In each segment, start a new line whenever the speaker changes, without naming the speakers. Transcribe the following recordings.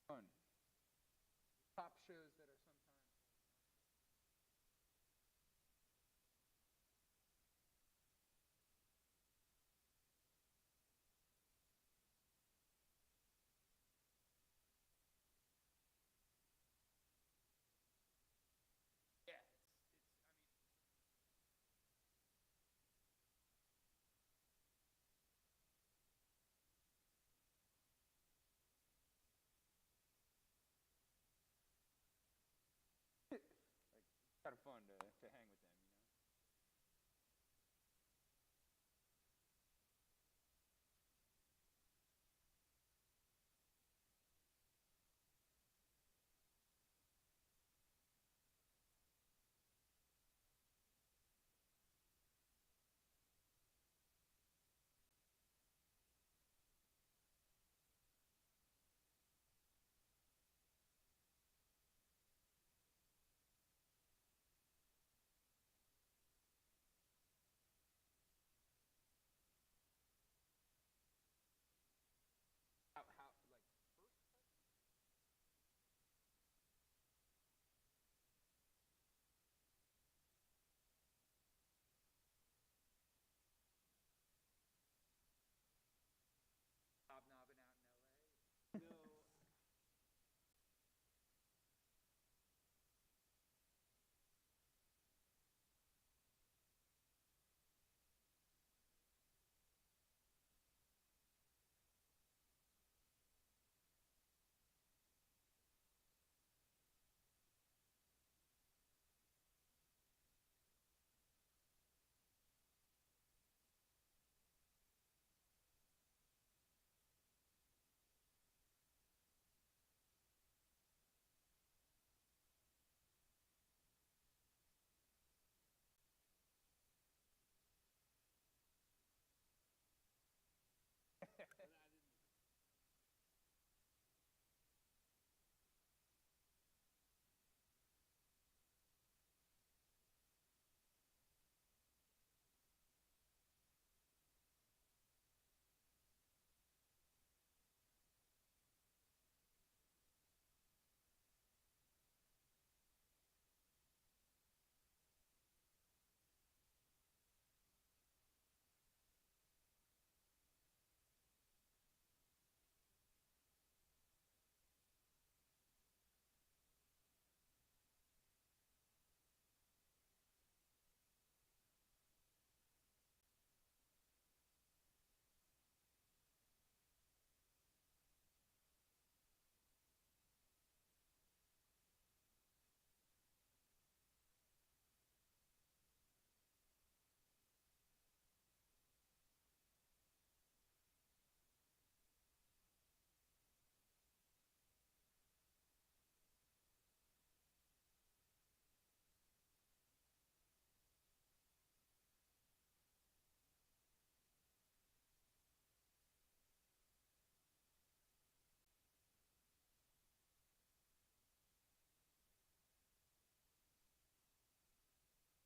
Fun. Pop shows that are sometimes. Yeah, it's kind of fun to hang with them, you know. How like first hobnobbing out in L.A.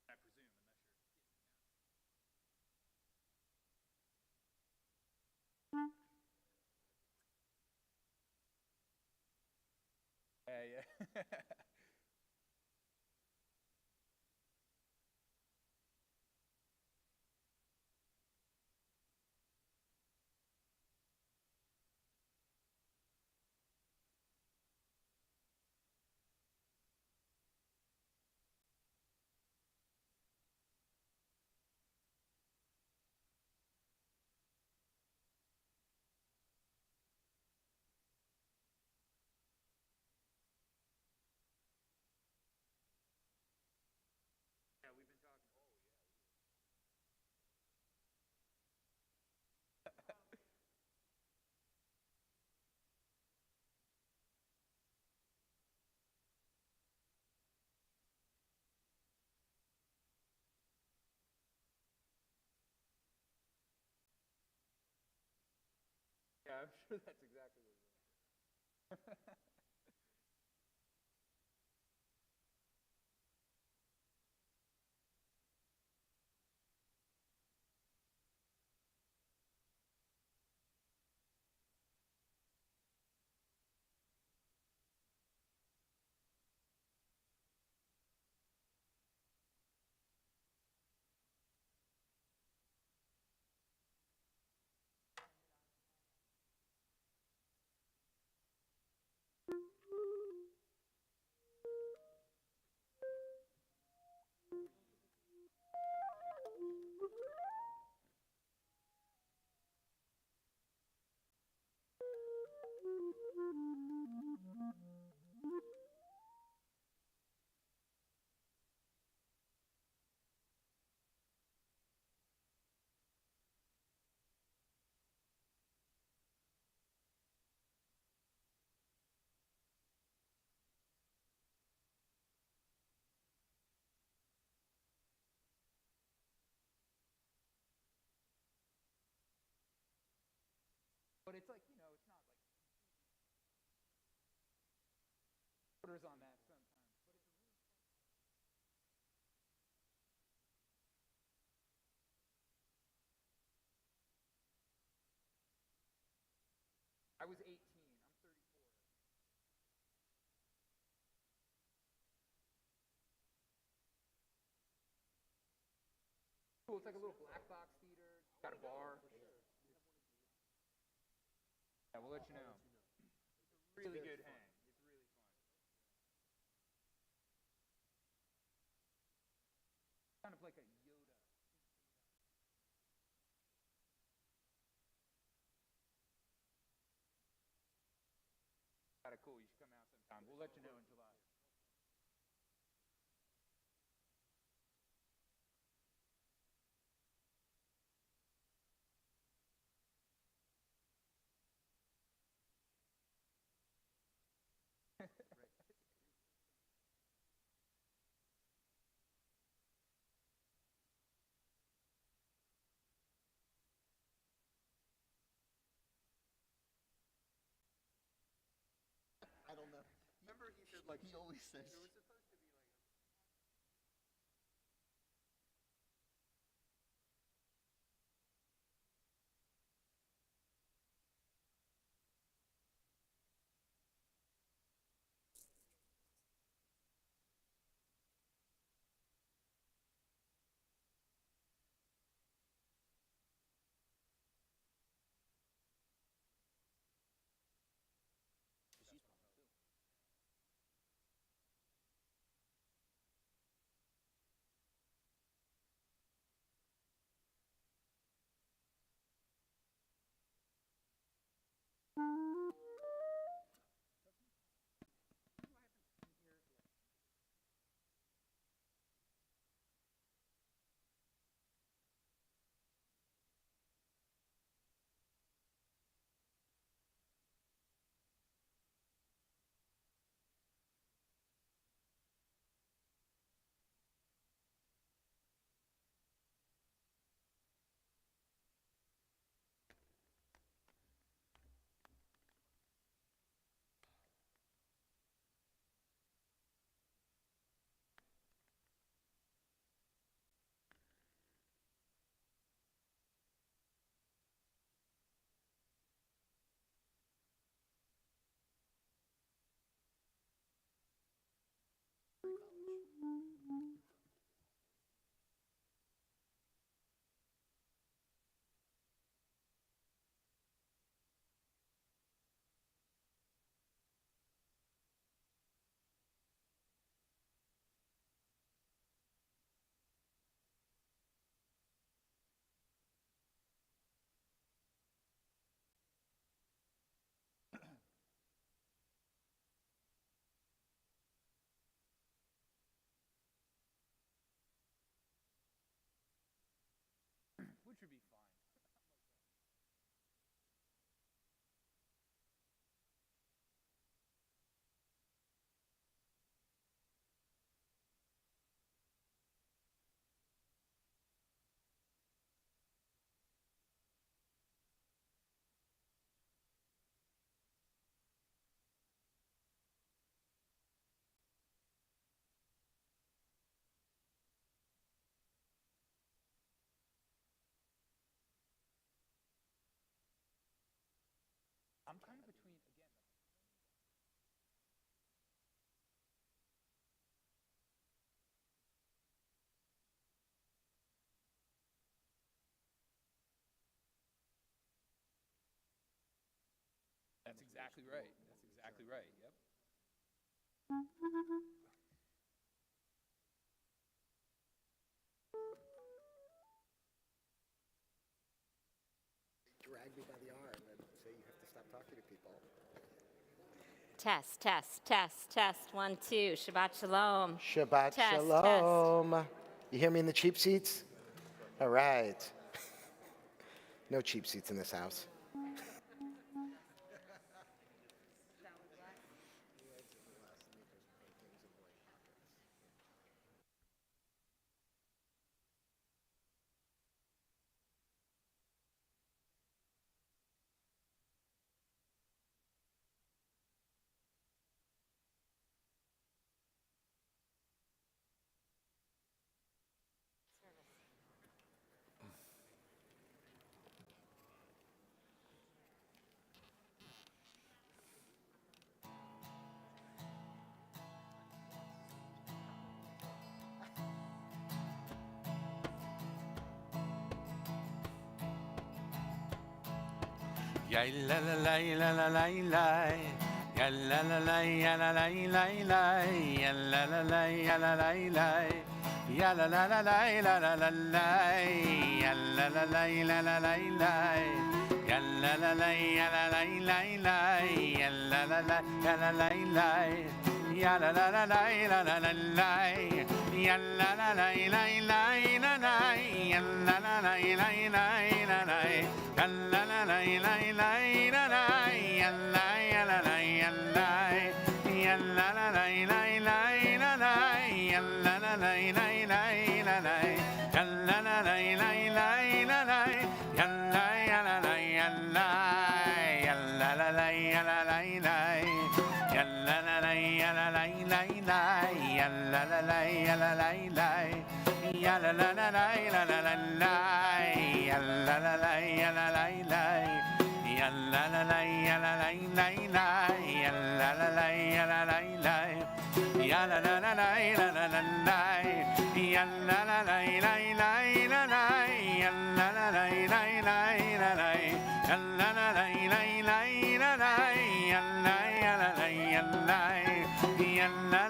No. I presume, unless you're yeah, yeah. Yeah, I'm sure that's exactly what it is. But it's like, it's not like orders on that sometimes. But it's a really I was 18. I'm 34. Cool. It's like a little black box theater. Got a bar. Yeah, we'll let you know. It's a really good hang. It's really fun. Kind of like a Yoda. Kind of cool. You should come out sometime. We'll let you know in July.
I don't know.
Remember, he said
He always says.
it was supposed to be like
She's pumped too.
exactly right. That's exactly right. Yep.
Drag me by the arm and say you have to stop talking to people.
Test, test, test, test. 1, 2. Shabbat shalom.
Shabbat
Test,
shalom. You hear me in the cheap seats? All right. No cheap seats in this house.
Ya la la la la la la la. Ya la la la ya la la la la. Ya la la la ya la la la. Ya la la la la la la la la. Ya la la la la la la la. Ya la la la ya la la la la. Ya la la la ya la la la. Ya la la la la la la la la. Ya la la la la la la la. Ya la la la la la la la. Ya la la la la la la la la. Ya la la la ya la la la. Ya la la la ya la la la la. Ya la la la ya la la la. Ya la la la la la la la la. Ya la la la la la la la. Ya la la la la la la la. Ya la la la la la la la. Ya la ya la la ya la. Ya la la la la la la la. Ya la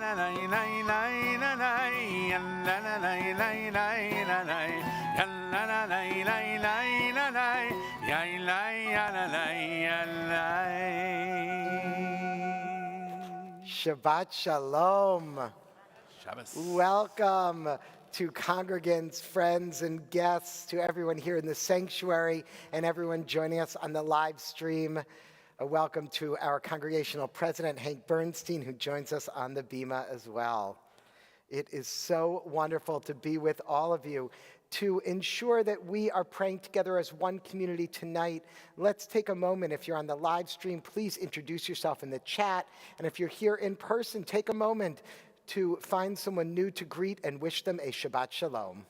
la la la la la la. Ya la la la la la la la. Ya la ya la la ya la.
Shabbat shalom.
Shabbos.
Welcome to congregants, friends, and guests, to everyone here in the sanctuary and everyone joining us on the live stream. A welcome to our congregational president, Hank Bernstein, who joins us on the Bima as well. It is so wonderful to be with all of you. To ensure that we are praying together as one community tonight, let's take a moment. If you're on the live stream, please introduce yourself in the chat. And if you're here in person, take a moment to find someone new to greet and wish them a Shabbat Shalom.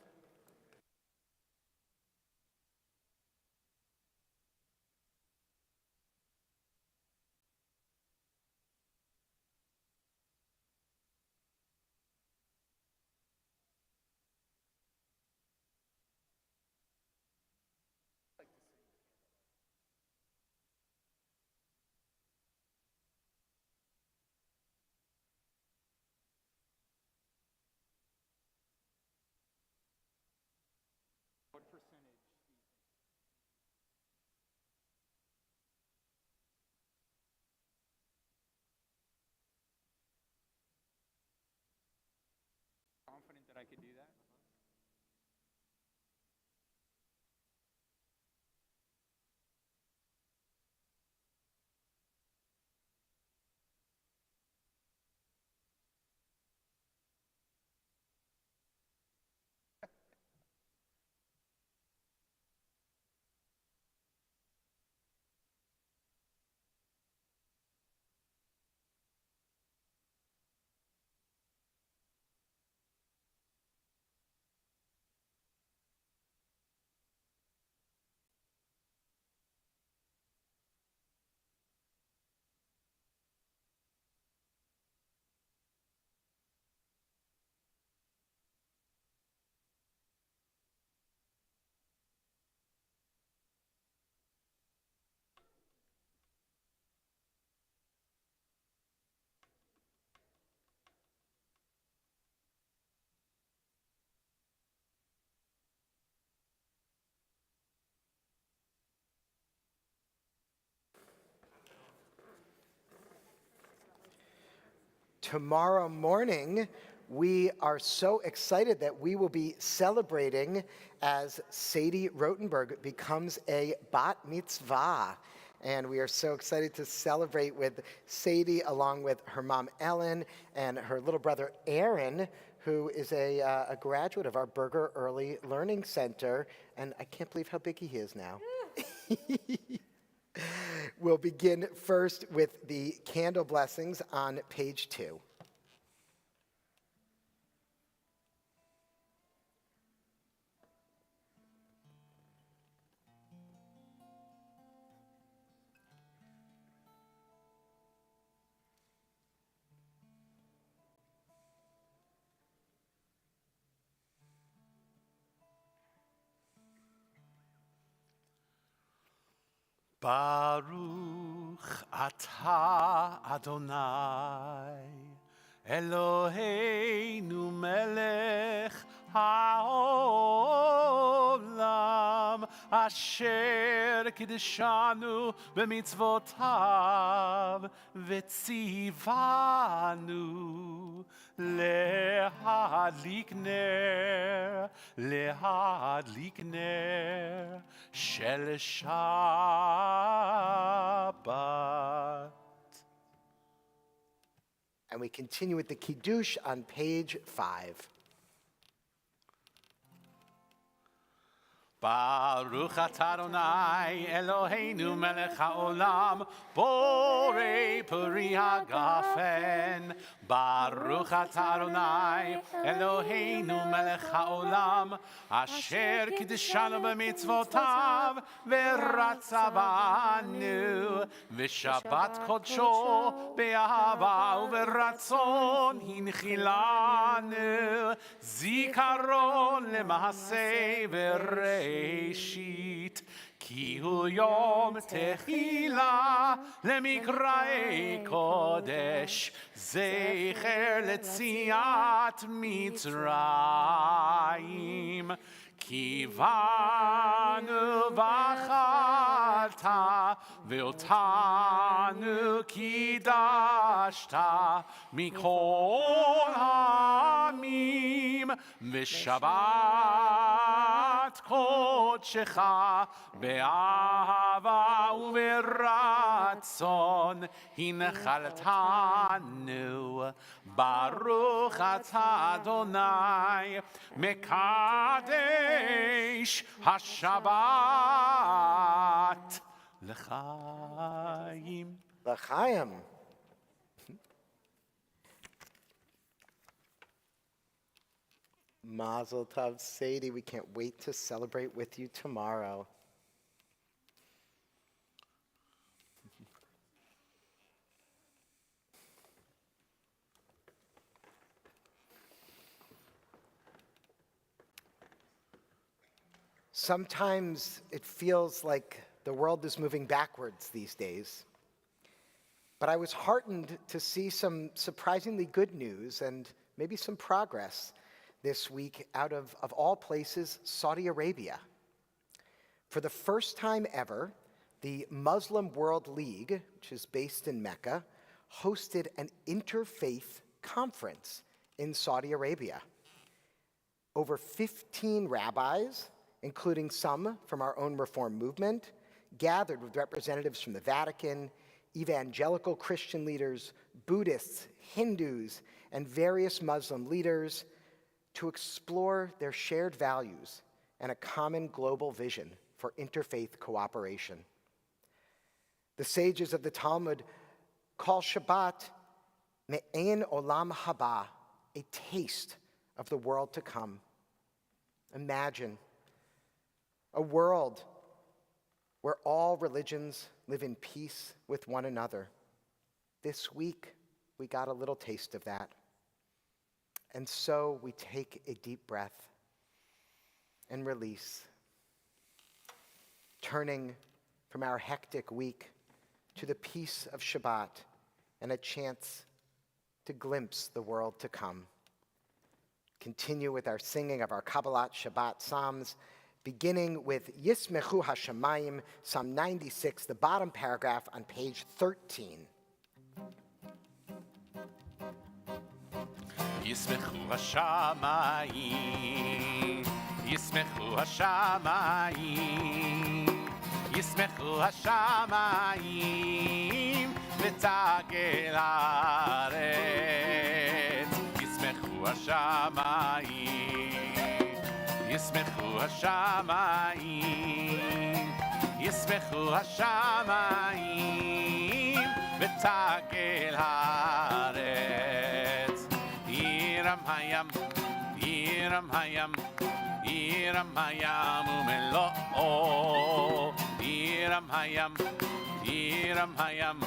What percentage? Confident that I could do that?
Tomorrow morning, we are so excited that we will be celebrating as Sadie Rotenberg becomes a bat mitzvah. And we are so excited to celebrate with Sadie along with her mom, Ellen, and her little brother, Aaron, who is a graduate of our Berger Early Learning Center. And I can't believe how big he is now. We'll begin first with the candle blessings on page 2.
Baruch atah Adonai Eloheinu melech haolam asher kiddushanu b'mitzvotav v'tzivanu lehadlik ner shel Shabbat.
And we continue with the Kiddush on page 5.
Baruch atah Adonai Eloheinu melech haolam borei peri hagafen. Baruch atah Adonai Eloheinu melech haolam asher kiddushanu b'mitzvotav v'ratza banu v'shabbat kodsho be'ahava u'v'ratzon hinchilanu zikaron lema'aseh v'reishit ki hu yom tehila lemikra'ei kodesh zecher letziat Mitzrayim kivanu v'achalta ve'otanu kidashta mikol ha'amim v'shabbat kodshecha be'ahava u'v'ratzon hinchaltanu Baruch atah Adonai mekadesh hashabbat l'chaim.
L'chaim. Mazel tov, Sadie. We can't wait to celebrate with you tomorrow. Sometimes it feels like the world is moving backwards these days. But I was heartened to see some surprisingly good news and maybe some progress this week out of all places, Saudi Arabia. For the first time ever, the Muslim World League, which is based in Mecca, hosted an interfaith conference in Saudi Arabia. Over 15 rabbis, including some from our own Reform movement, gathered with representatives from the Vatican, evangelical Christian leaders, Buddhists, Hindus, and various Muslim leaders to explore their shared values and a common global vision for interfaith cooperation. The sages of the Talmud call Shabbat me'en olam haba, a taste of the world to come. Imagine a world where all religions live in peace with one another. This week, we got a little taste of that. And so we take a deep breath and release, turning from our hectic week to the peace of Shabbat and a chance to glimpse the world to come. Continue with our singing of our Kabbalat Shabbat Psalms, beginning with Yismechu Hashemayim, Psalm 96, the bottom paragraph on page 13.
ישמחו השמיים, ישמחו השמיים, ישמחו השמיים ותגל הארץ. ישמחו השמיים, ישמחו השמיים, ישמחו השמיים ותגל הארץ. ירם הים, ירם הים, ירם הים ומלואו. ירם הים, ירם הים,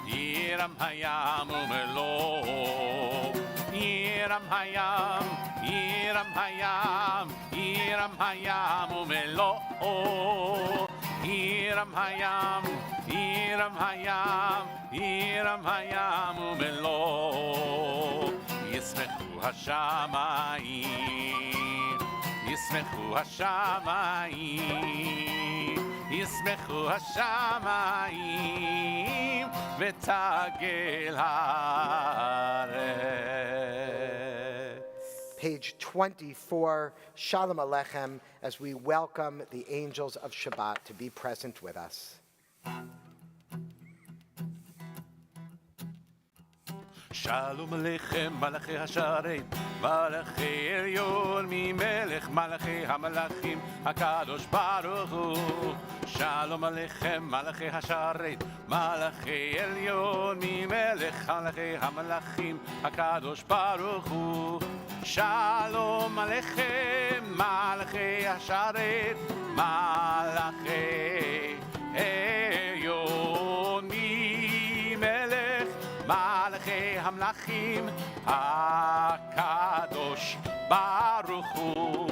ירם הים ומלואו. ירם הים, ירם הים, ירם הים ומלואו. ירם הים, ירם הים, ירם הים ומלואו. ישמחו השמיים, ישמחו השמיים, ישמחו השמיים ותגל הארץ.
Page 24, Shalom Aleichem, as we welcome the angels of Shabbat to be present with us.
שלום עליכם מלאכי השרת, מלאכי עליון ממלך מלאכי המלאכים הקדוש ברוך הוא. שלום עליכם מלאכי השרת, מלאכי עליון ממלך מלאכי המלאכים הקדוש ברוך הוא. שלום עליכם מלאכי השרת, מלאכי עליון ממלך מלאכי המלאכים הקדוש ברוך הוא.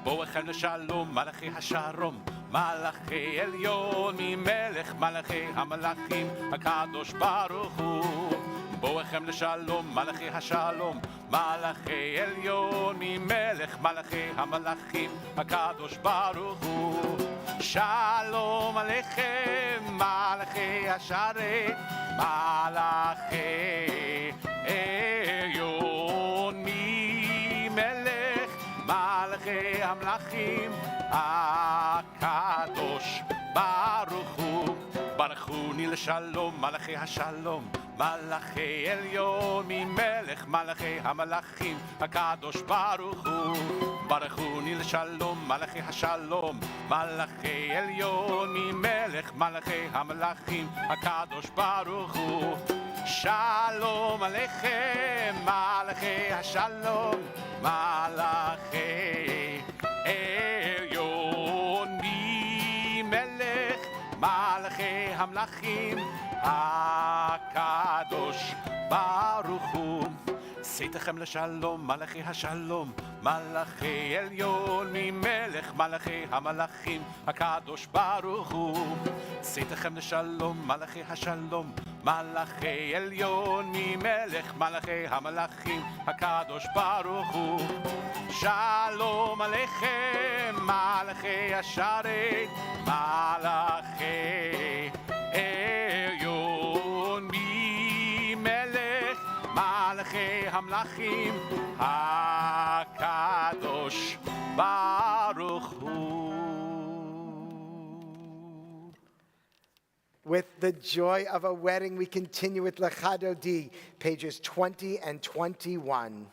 בואו לכם לשלום מלאכי השלום, מלאכי עליון ממלך מלאכי המלאכים הקדוש ברוך הוא. בואו לכם לשלום מלאכי השלום, מלאכי עליון ממלך מלאכי המלאכים הקדוש ברוך הוא. שלום עליכם מלאכי השרת, מלאכי עליון ממלך מלאכי המלאכים הקדוש ברוך הוא. ברכוני לשלום מלאכי השלום, מלאכי עליון ממלך מלאכי המלאכים הקדוש ברוך הוא. ברכוני לשלום מלאכי השלום, מלאכי עליון ממלך מלאכי המלאכים הקדוש ברוך הוא. שלום עליכם מלאכי השלום, מלאכי עליון ממלך מלאכי המלאכים הקדוש ברוך הוא. שיתכם לשלום מלאכי השלום, מלאכי עליון ממלך מלאכי המלאכים הקדוש ברוך הוא. שיתכם לשלום מלאכי השלום, מלאכי עליון ממלך מלאכי המלאכים הקדוש ברוך הוא. שלום עליכם מלאכי השרת, מלאכי עליון ממלך מלאכי המלאכים הקדוש ברוך הוא.
With the joy of a wedding, we continue with Lecha Dodi, pages 20 and 21.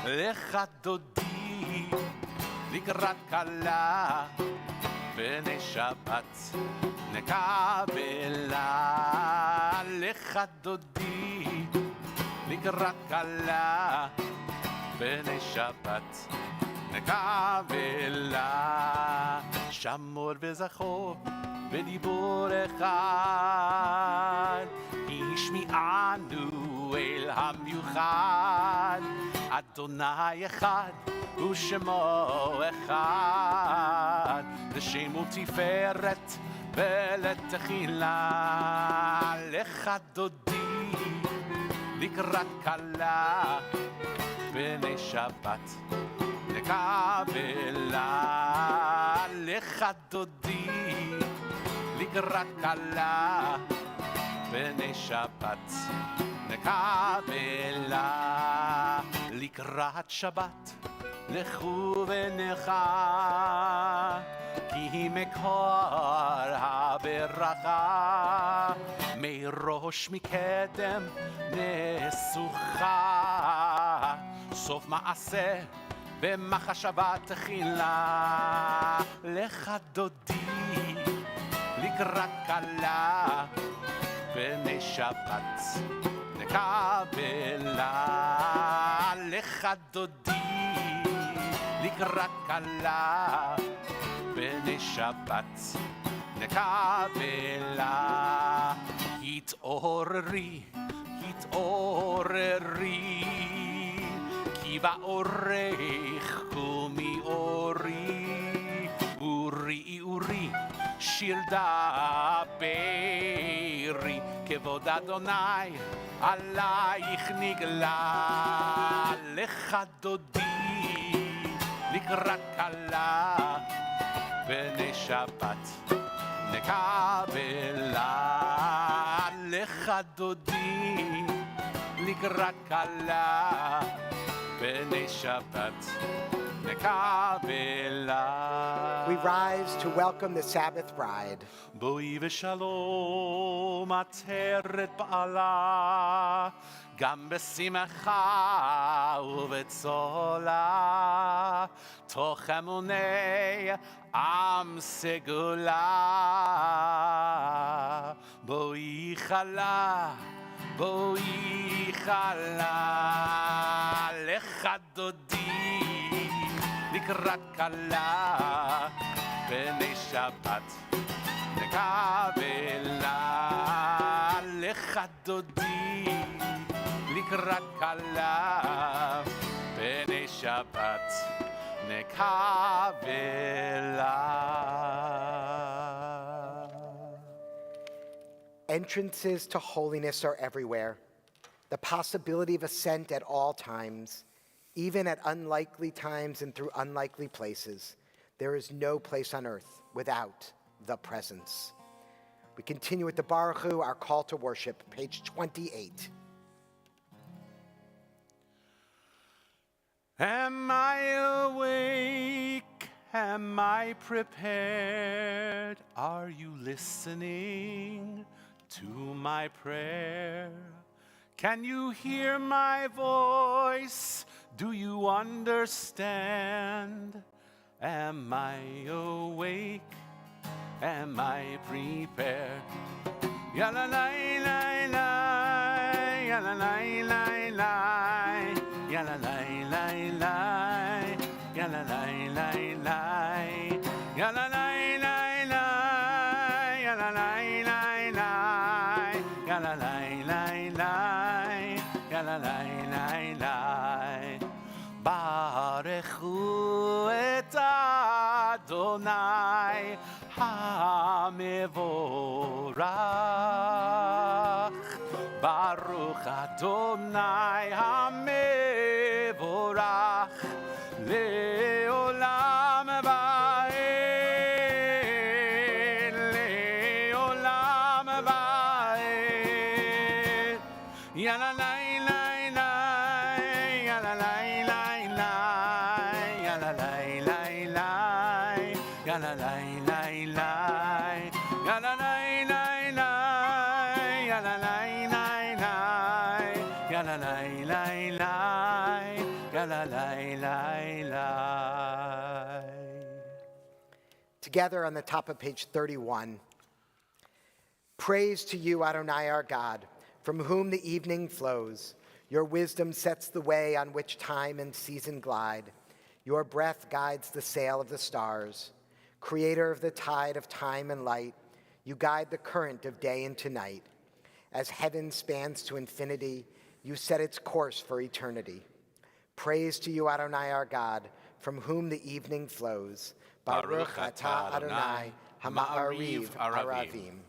לך דודי לקראת כלה, בני שבת נקבלה. לך דודי לקראת כלה, בני שבת נקבלה. שמור וזכור בדיבור אחד, השמיענו אל המיוחד. אדוני אחד ושמו אחד, לשם ותפארת ולתחילה. לך דודי לקראת כלה, בני שבת נקבלה. נקבלה לך דודי לקראת קלה בני שבת נקבלה לקראת שבת לכו ונחה כי מקור הברכה מראש מקדם נסוכה סוף מעשה במחשבה תחילה לך דודי לקראת קלה בני שבת נקבלה לך דודי לקראת קלה בני שבת נקבלה התעוררי התעוררי כי באורך קומי אורי אורי אורי שיר דברי כבוד אדוני עלייך נגלה לך דודי לקראת קלה בני שבת נקבלה לך דודי לקראת קלה בני שבת נקבלה.
We rise to welcome the Sabbath bride.
בואי ושלום עטרת בעלה גם בשמחה ובצולה תוך אמוני עם סגולה בואי חלה בואי חלה לך דודי לקראת קלה בני שבת נקבלה לך דודי לקראת קלה בני שבת נקבלה.
Entrances to holiness are everywhere. The possibility of ascent at all times, even at unlikely times and through unlikely places. There is no place on earth without the presence. We continue with the Baruch Hu, our call to worship, page 28.
Am I awake? Am I prepared? Are you listening to my prayer? Can you hear my voice? Do you understand? Am I awake? Am I prepared? Ya la la la la, ya la la la la, ya la la la la, ya la la la la, ya la la la la, ya la la la la, ya la la la la, ya la la la la. Barechu et Adonai HaMevorach. Baruch Adonai HaMevorach Leolam Va'ed Leolam Va'ed Yala la la la Yala la la la Yala la la la Yala la la la Yala la la la Yala la la la Yala la la la Yala la la la.
Together on the top of page 31. Praise to you, Adonai, our God, from whom the evening flows. Your wisdom sets the way on which time and season glide. Your breath guides the sail of the stars. Creator of the tide of time and light, you guide the current of day into night. As heaven spans to infinity, you set its course for eternity. Praise to you, Adonai, our God, from whom the evening flows. Baruch atah Adonai, Hama'ariv Aravim.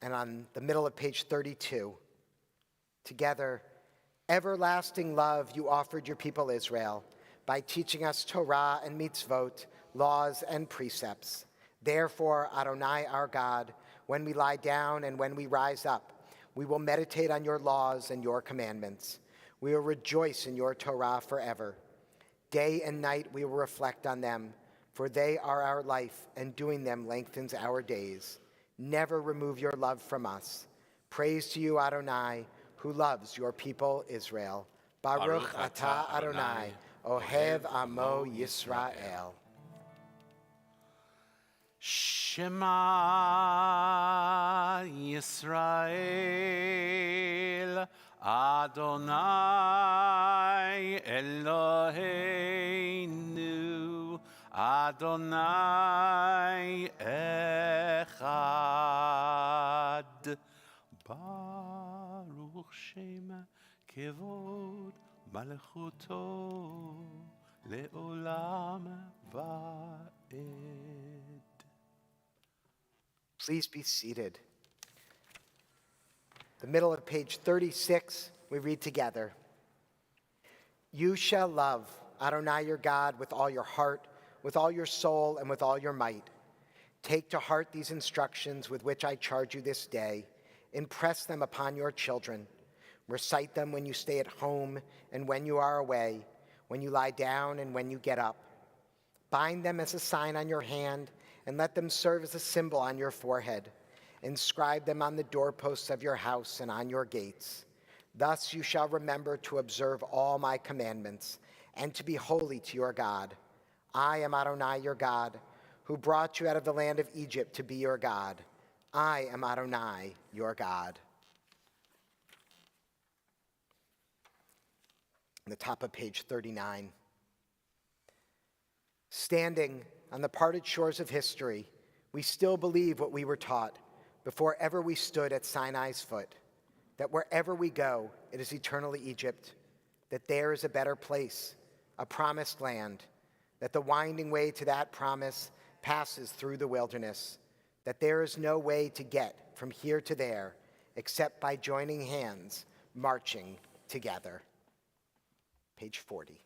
And on the middle of page 32, together, everlasting love you offered your people Israel. by teaching us Torah and mitzvot, laws and precepts. Therefore, Adonai our God, when we lie down and when we rise up, we will meditate on your laws and your commandments. We will rejoice in your Torah forever. Day and night we will reflect on them, for they are our life, and doing them lengthens our days. Never remove your love from us. Praise to you, Adonai, who loves your people Israel. Baruch atah Adonai, Ohev Amo Yisrael.
Shema Yisrael, Adonai Eloheinu, Adonai Echad. Baruch Shem Kevod Malchuto Leolam Va'ed.
Please be seated. The middle of page 36, we read together. You shall love Adonai your God with all your heart, with all your soul, and with all your might. Take to heart these instructions with which I charge you this day. Impress them upon your children. Recite them when you stay at home and when you are away, when you lie down and when you get up. Bind them as a sign on your hand, and let them serve as a symbol on your forehead. Inscribe them on the doorposts of your house and on your gates. Thus you shall remember to observe all my commandments and to be holy to your God. I am Adonai your God, who brought you out of the land of Egypt to be your God. I am Adonai your God. On the top of page 39. Standing on the parted shores of history, we still believe what we were taught before ever we stood at Sinai's foot, that wherever we go, it is eternally Egypt, that there is a better place, a promised land, that the winding way to that promise passes through the wilderness, that there is no way to get from here to there except by joining hands, marching together. Page 40.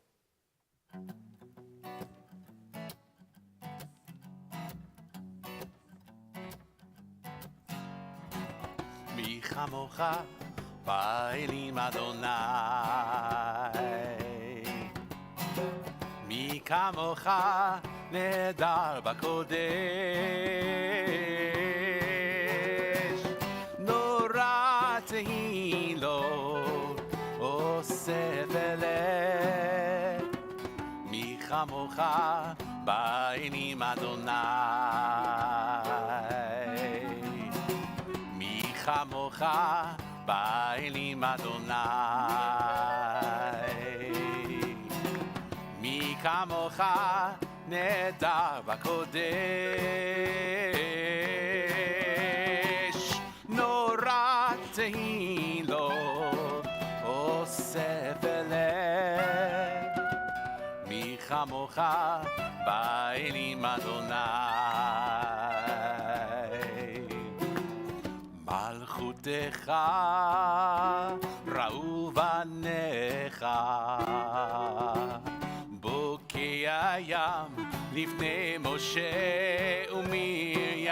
מי כמוך באלים אדוני, מי כמוך נהדר בקודש, נורא תהילות אוסף אלך, מי כמוך באלים אדוני, כמוך באלים אדוני, מי כמוך נהדר בקודש, נורא תהילות אוסף אלך, מי כמוך באלים אדוני. מלכותך ראו בניך, בוקע ים לפני משה ומרים,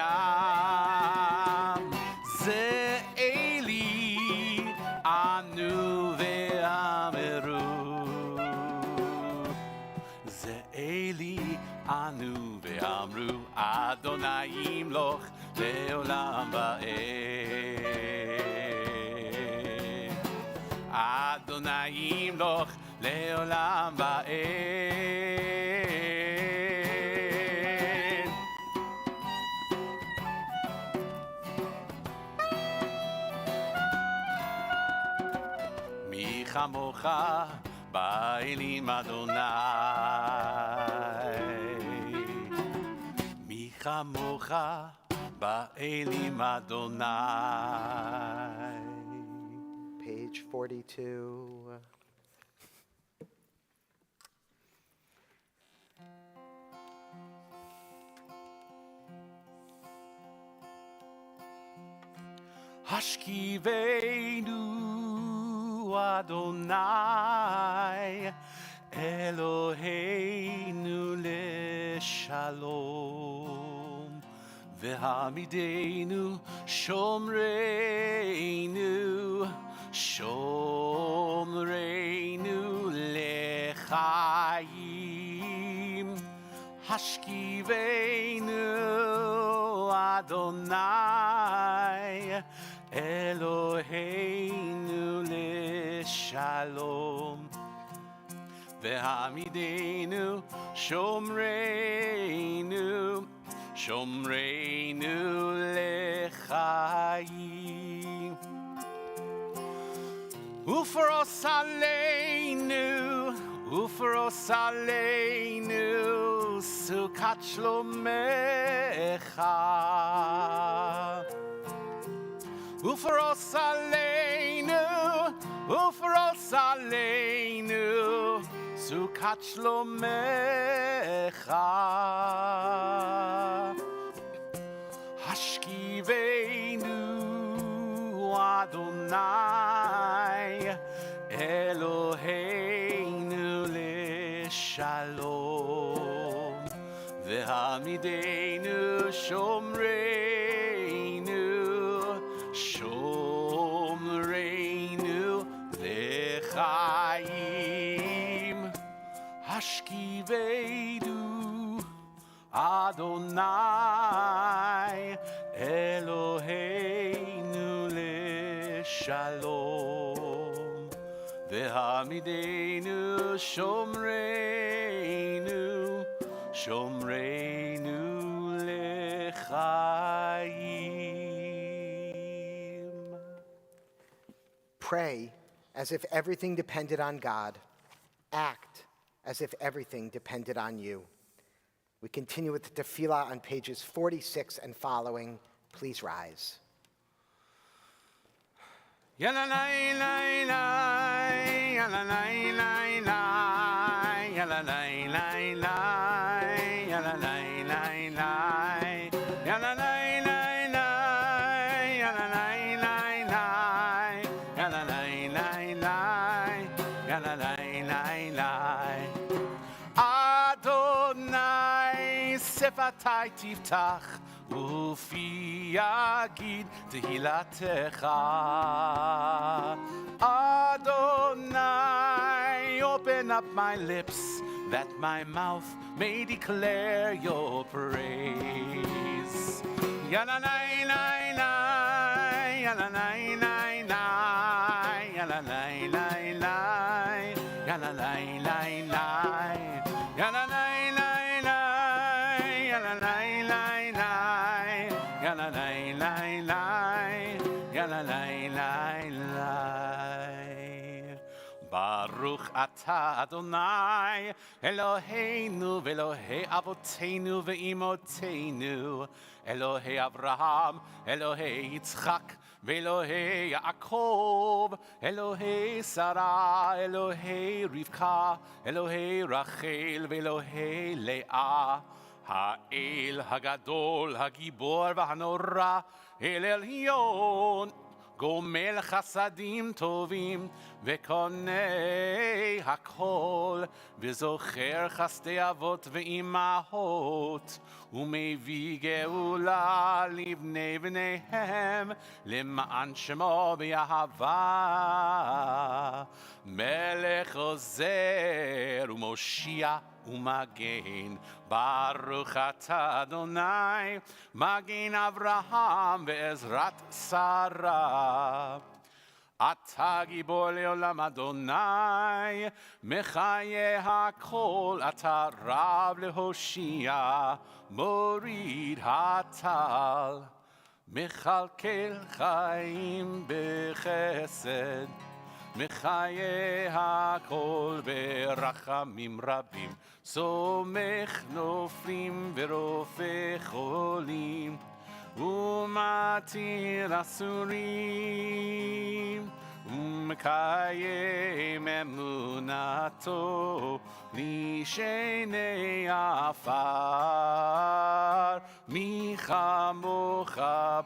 זה אלי ענו ואמרו, זה אלי ענו ואמרו, אדוני ימלוך לעולם ועד, אדוני ימלוך לעולם ועד. מי כמוך באלים אדוני, מי כמוך באלים אדוני.
Page 42.
השכיבנו אדוני Eloheinu leshalom, ve'hamidenu shomreinu, shomreinu lechayim, hashkiveinu Adonai, Eloheinu leshalom. Ve'hamidenu shomreinu, shomreinu lechayim. Ufaros aleinu, sukat shlomecha. Ufaros aleinu, sukat shlomecha. Hashkiveinu Adonai, Eloheinu leshalom, ve'hamidenu shomreinu, shomreinu lechayim, hashkiveinu Adonai, Eloheinu leshalom, ve'hamidenu shomreinu, shomreinu lechayim.
Pray as if everything depended on God. Act as if everything depended on you. We continue with the tefillah on pages 46 and following. Please rise.
שפתי תפתח ופי יגיד תהילתך. Adonai, open up my lips that my mouth may declare your praise. Yananai, nai, nai, yananai, nai, nai, yananai, nai, nai, yananai, nai, nai, yananai. Baruch atah Adonai, Eloheinu ve'Elohei Avoteinu ve'Imoteinu, Elohei Avraham, Elohei Yitzchak, ve'Elohei Yaakov, Elohei Sarah, Elohei Rivka, Elohei Rachel, ve'Elohei Leah, Ha'el Hagadol, Hagibor v'Hanora, El Elyon, גומל חסדים טובים וקונה הכל וזוכר חסדי אבות ואימהות ומביא גאולה לבני בניהם למען שמו באהבה מלך עוזר ומושיע ומגן ברוך אתה אדוני מגן אברהם ועזרת שרה אתה גיבור לעולם אדוני מחיה הכל אתה רב להושיע מוריד הטל מכלכל חיים בחסד מחיה הכל ברחמים רבים סומך נופלים ורופא חולים ומתיר אסורים ומקיים אמונתו לשני עפר מי כמוך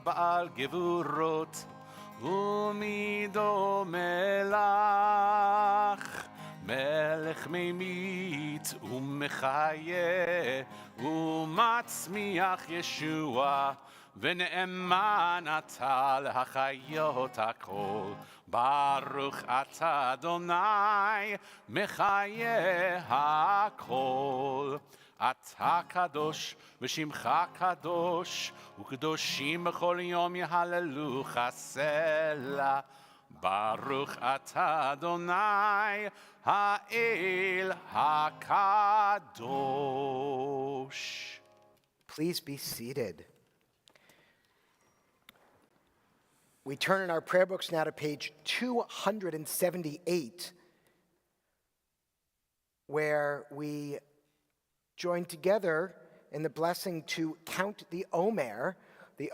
בעל גבורות ומי דומה לך מלך ממית ומחיה ומצמיח ישוע ונאמן אתה להחיות הכל ברוך אתה אדוני מחיה הכל אתה קדוש ושמך קדוש וקדושים בכל יום יהללוך סלה ברוך אתה אדוני האל הקדוש.
Please be seated. We turn in our prayer books now to page 278, where we join together in the blessing to count the Omer, the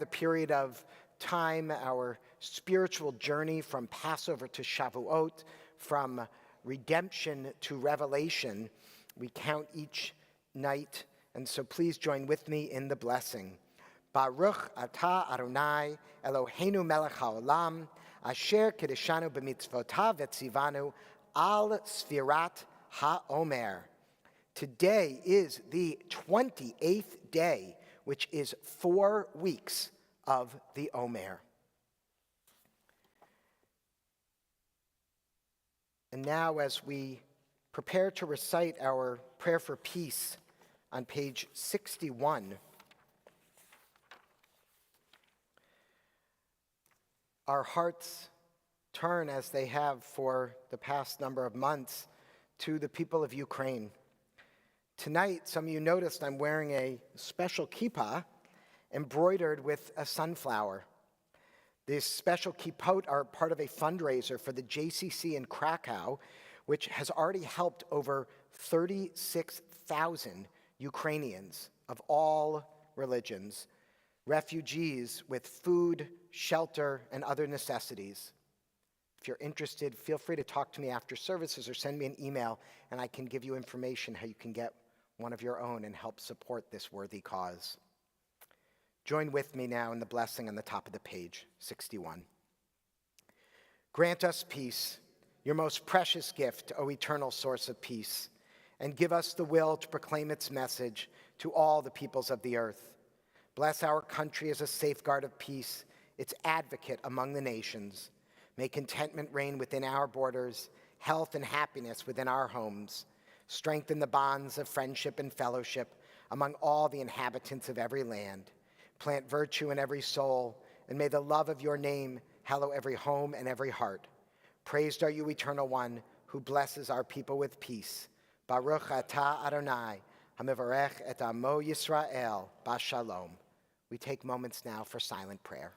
period of time, our spiritual journey from Passover to Shavuot, from redemption to revelation. We count each night, and so please join with me in the blessing. Baruch atah Adonai Eloheinu melech haolam asher kiddushanu b'mitzvotav vetzivanu al sfirat haomer. Today is the 28th day, which is 4 weeks of the Omer. And now, as we prepare to recite our prayer for peace on page 61, our hearts turn, as they have for the past number of months, to the people of Ukraine. Tonight, some of you noticed I'm wearing a special kippah embroidered with a sunflower. These special kippot are part of a fundraiser for the JCC in Krakow, which has already helped over 36,000 Ukrainians of all religions, refugees with food, shelter, and other necessities. If you're interested, feel free to talk to me after services or send me an email, and I can give you information how you can get one of your own and help support this worthy cause. Join with me now in the blessing on the top of the page, 61. Grant us peace, your most precious gift, O eternal source of peace, and give us the will to proclaim its message to all the peoples of the earth. Bless our country as a safeguard of peace, its advocate among the nations. May contentment reign within our borders, health and happiness within our homes. Strengthen the bonds of friendship and fellowship among all the inhabitants of every land. Plant virtue in every soul, and may the love of your name hallow every home and every heart. Praised are you, Eternal One, who blesses our people with peace. Baruch atah Adonai, hamivarech et amo Yisrael, bashalom. We take moments now for silent prayer.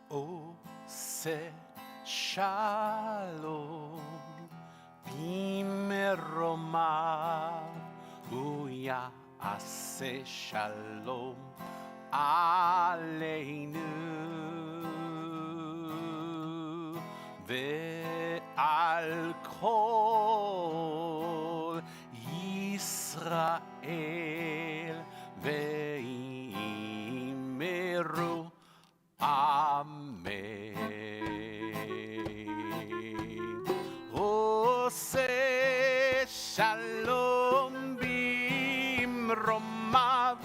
עושה שלום במרומיו, הוא יעשה שלום עלינו ועל כל ישראל ואמרו אמן. עושה שלום במרומיו,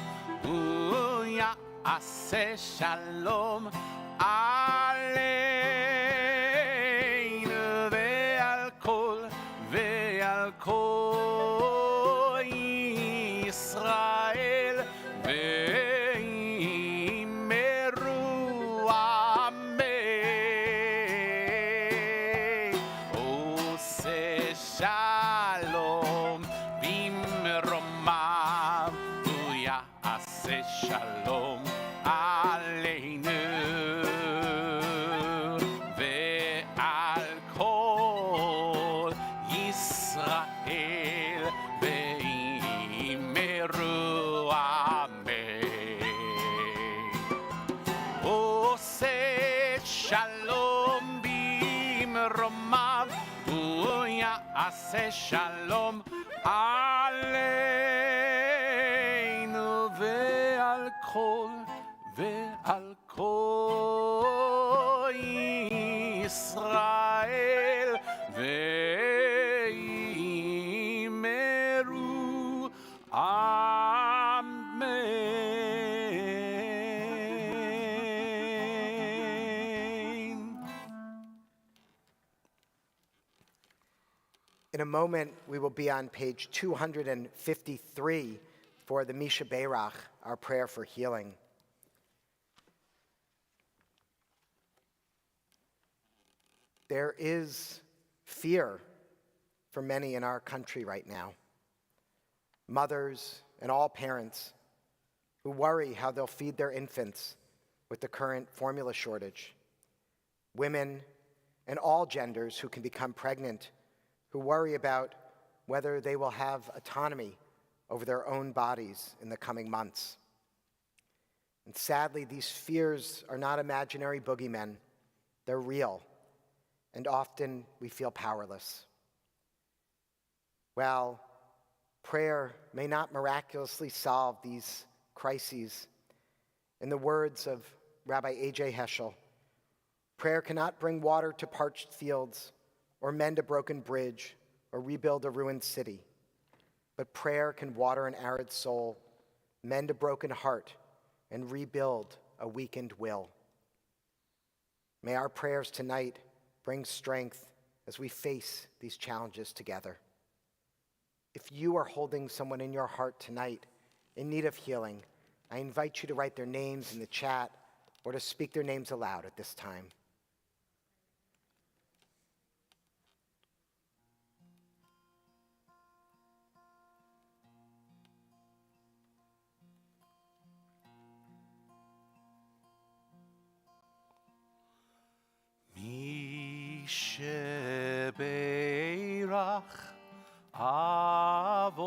הוא יעשה שלום עלינו ועל כל ישראל ואמרו אמן. עשה שלום עלינו ועל כל ישראל ואמרו Amen.
In a moment, we will be on page 253 for the Misha Beirach, our prayer for healing. There is fear for many in our country right now. Mothers and all parents who worry how they'll feed their infants with the current formula shortage. Women and all genders who can become pregnant, who worry about whether they will have autonomy over their own bodies in the coming months. And sadly, these fears are not imaginary boogeymen. They're real, and often we feel powerless. While prayer may not miraculously solve these crises, in the words of Rabbi A.J. Heschel, prayer cannot bring water to parched fields or mend a broken bridge or rebuild a ruined city. But prayer can water an arid soul, mend a broken heart, and rebuild a weakened will. May our prayers tonight bring strength as we face these challenges together. If you are holding someone in your heart tonight in need of healing, I invite you to write their names in the chat or to speak their names aloud at this time.
Shebeirach Avotenu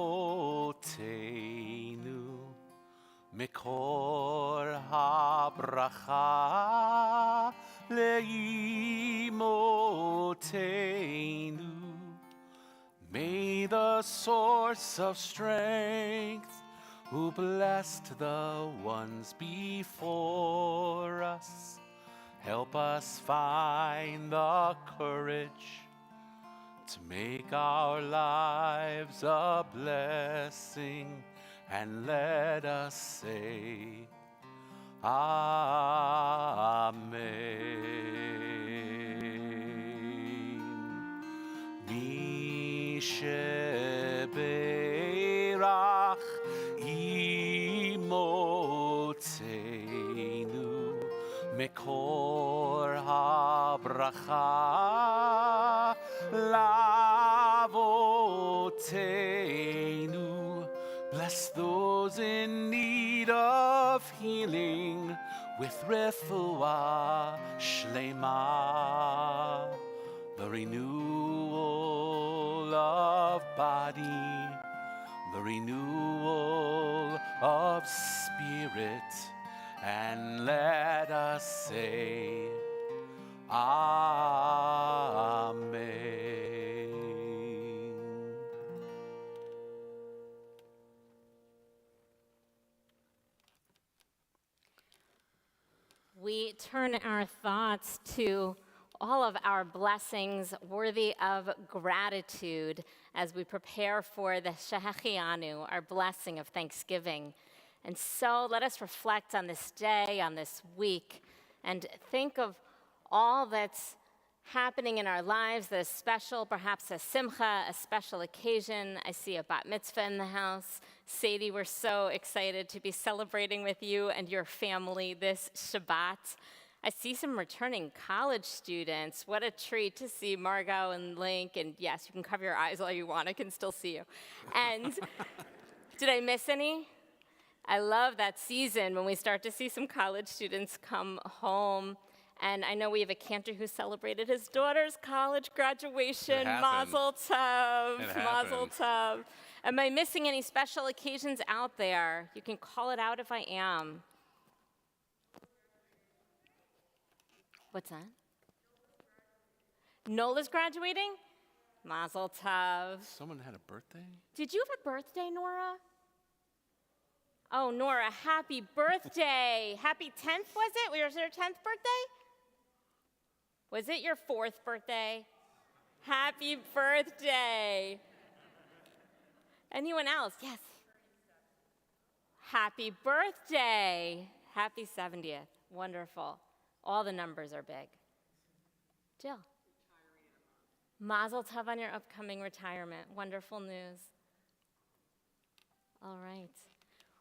Mikor habracha leimotenu. May the source of strength who blessed the ones before us help us find the courage to make our lives a blessing, and let us say, Amen. Mi shebeirach imotzeinu Mekor habracha lavotenu. Bless those in need of healing with refuah shlema, the renewal of body, the renewal of spirit. And let us say, Amen.
We turn our thoughts to all of our blessings worthy of gratitude as we prepare for the Shehechianu, our blessing of Thanksgiving. And so let us reflect on this day, on this week, and think of all that's happening in our lives that is special, perhaps a simcha, a special occasion. I see a bat mitzvah in the house. Sadie, we're so excited to be celebrating with you and your family this Shabbat. I see some returning college students. What a treat to see Margot and Link. And yes, you can cover your eyes all you want. I can still see you. And did I miss any? I love that season when we start to see some college students come home. And I know we have a cantor who celebrated his daughter's college graduation. Mazel tov, mazel tov. Am I missing any special occasions out there? You can call it out if I am. What's that? Nola's graduating? Mazel tov.
Someone had a birthday?
Did you have a birthday, Nora? Oh, Nora, happy birthday. Happy 10th, was it? Was your 10th birthday? Was it your 4th birthday? Happy birthday. Anyone else? Yes. Happy birthday. Happy 70th. Wonderful. All the numbers are big. Jill. Mazel tov on your upcoming retirement. Wonderful news. All right.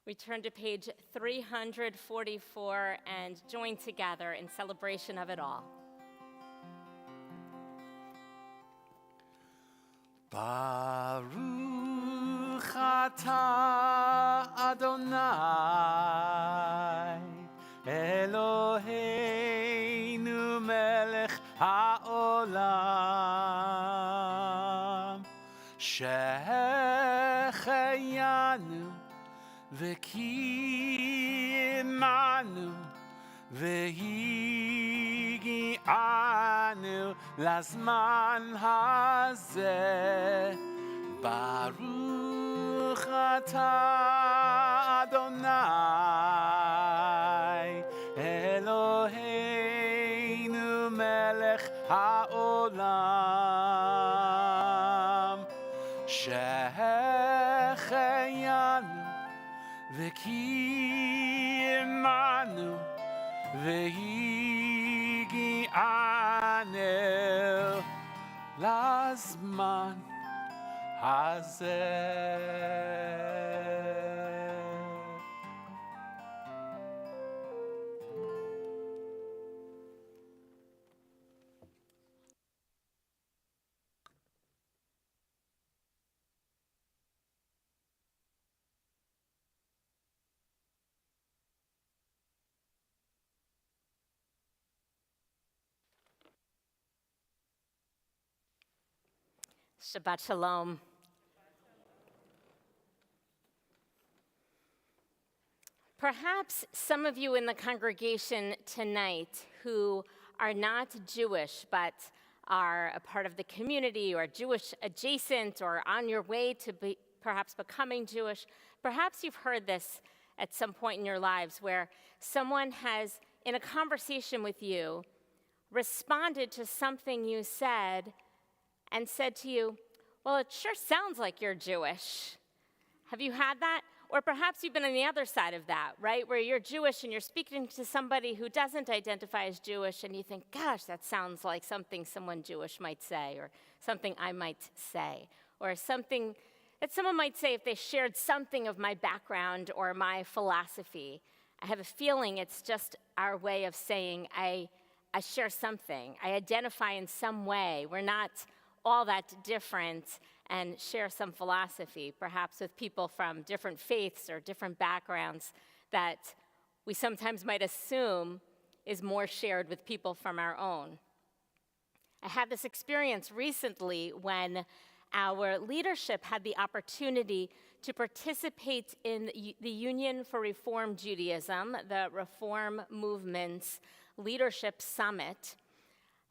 We turn to page 344 and join together in celebration of it all.
Baruch atah Adonai Eloheinu melech haolam Shehecheyanu v'kimanu v'higi'anu lazman hazeh Baruch atah Adonai Eloheinu melech haolam Shehecheyanu v'kimanu v'higi'anu lazman hazeh.
Shabbat shalom. Perhaps some of you in the congregation tonight who are not Jewish but are a part of the community or Jewish adjacent or on your way to be perhaps becoming Jewish, perhaps you've heard this at some point in your lives where someone has, in a conversation with you, responded to something you said and said to you, well, it sure sounds like you're Jewish. Have you had that? Or perhaps you've been on the other side of that, right? Where you're Jewish and you're speaking to somebody who doesn't identify as Jewish and you think, gosh, that sounds like something someone Jewish might say or something I might say or something that someone might say if they shared something of my background or my philosophy. I have a feeling it's just our way of saying I share something. I identify in some way. We're not all that different and share some philosophy, perhaps with people from different faiths or different backgrounds that we sometimes might assume is more shared with people from our own. I had this experience recently when our leadership had the opportunity to participate in the Union for Reform Judaism, the Reform Movement's Leadership Summit.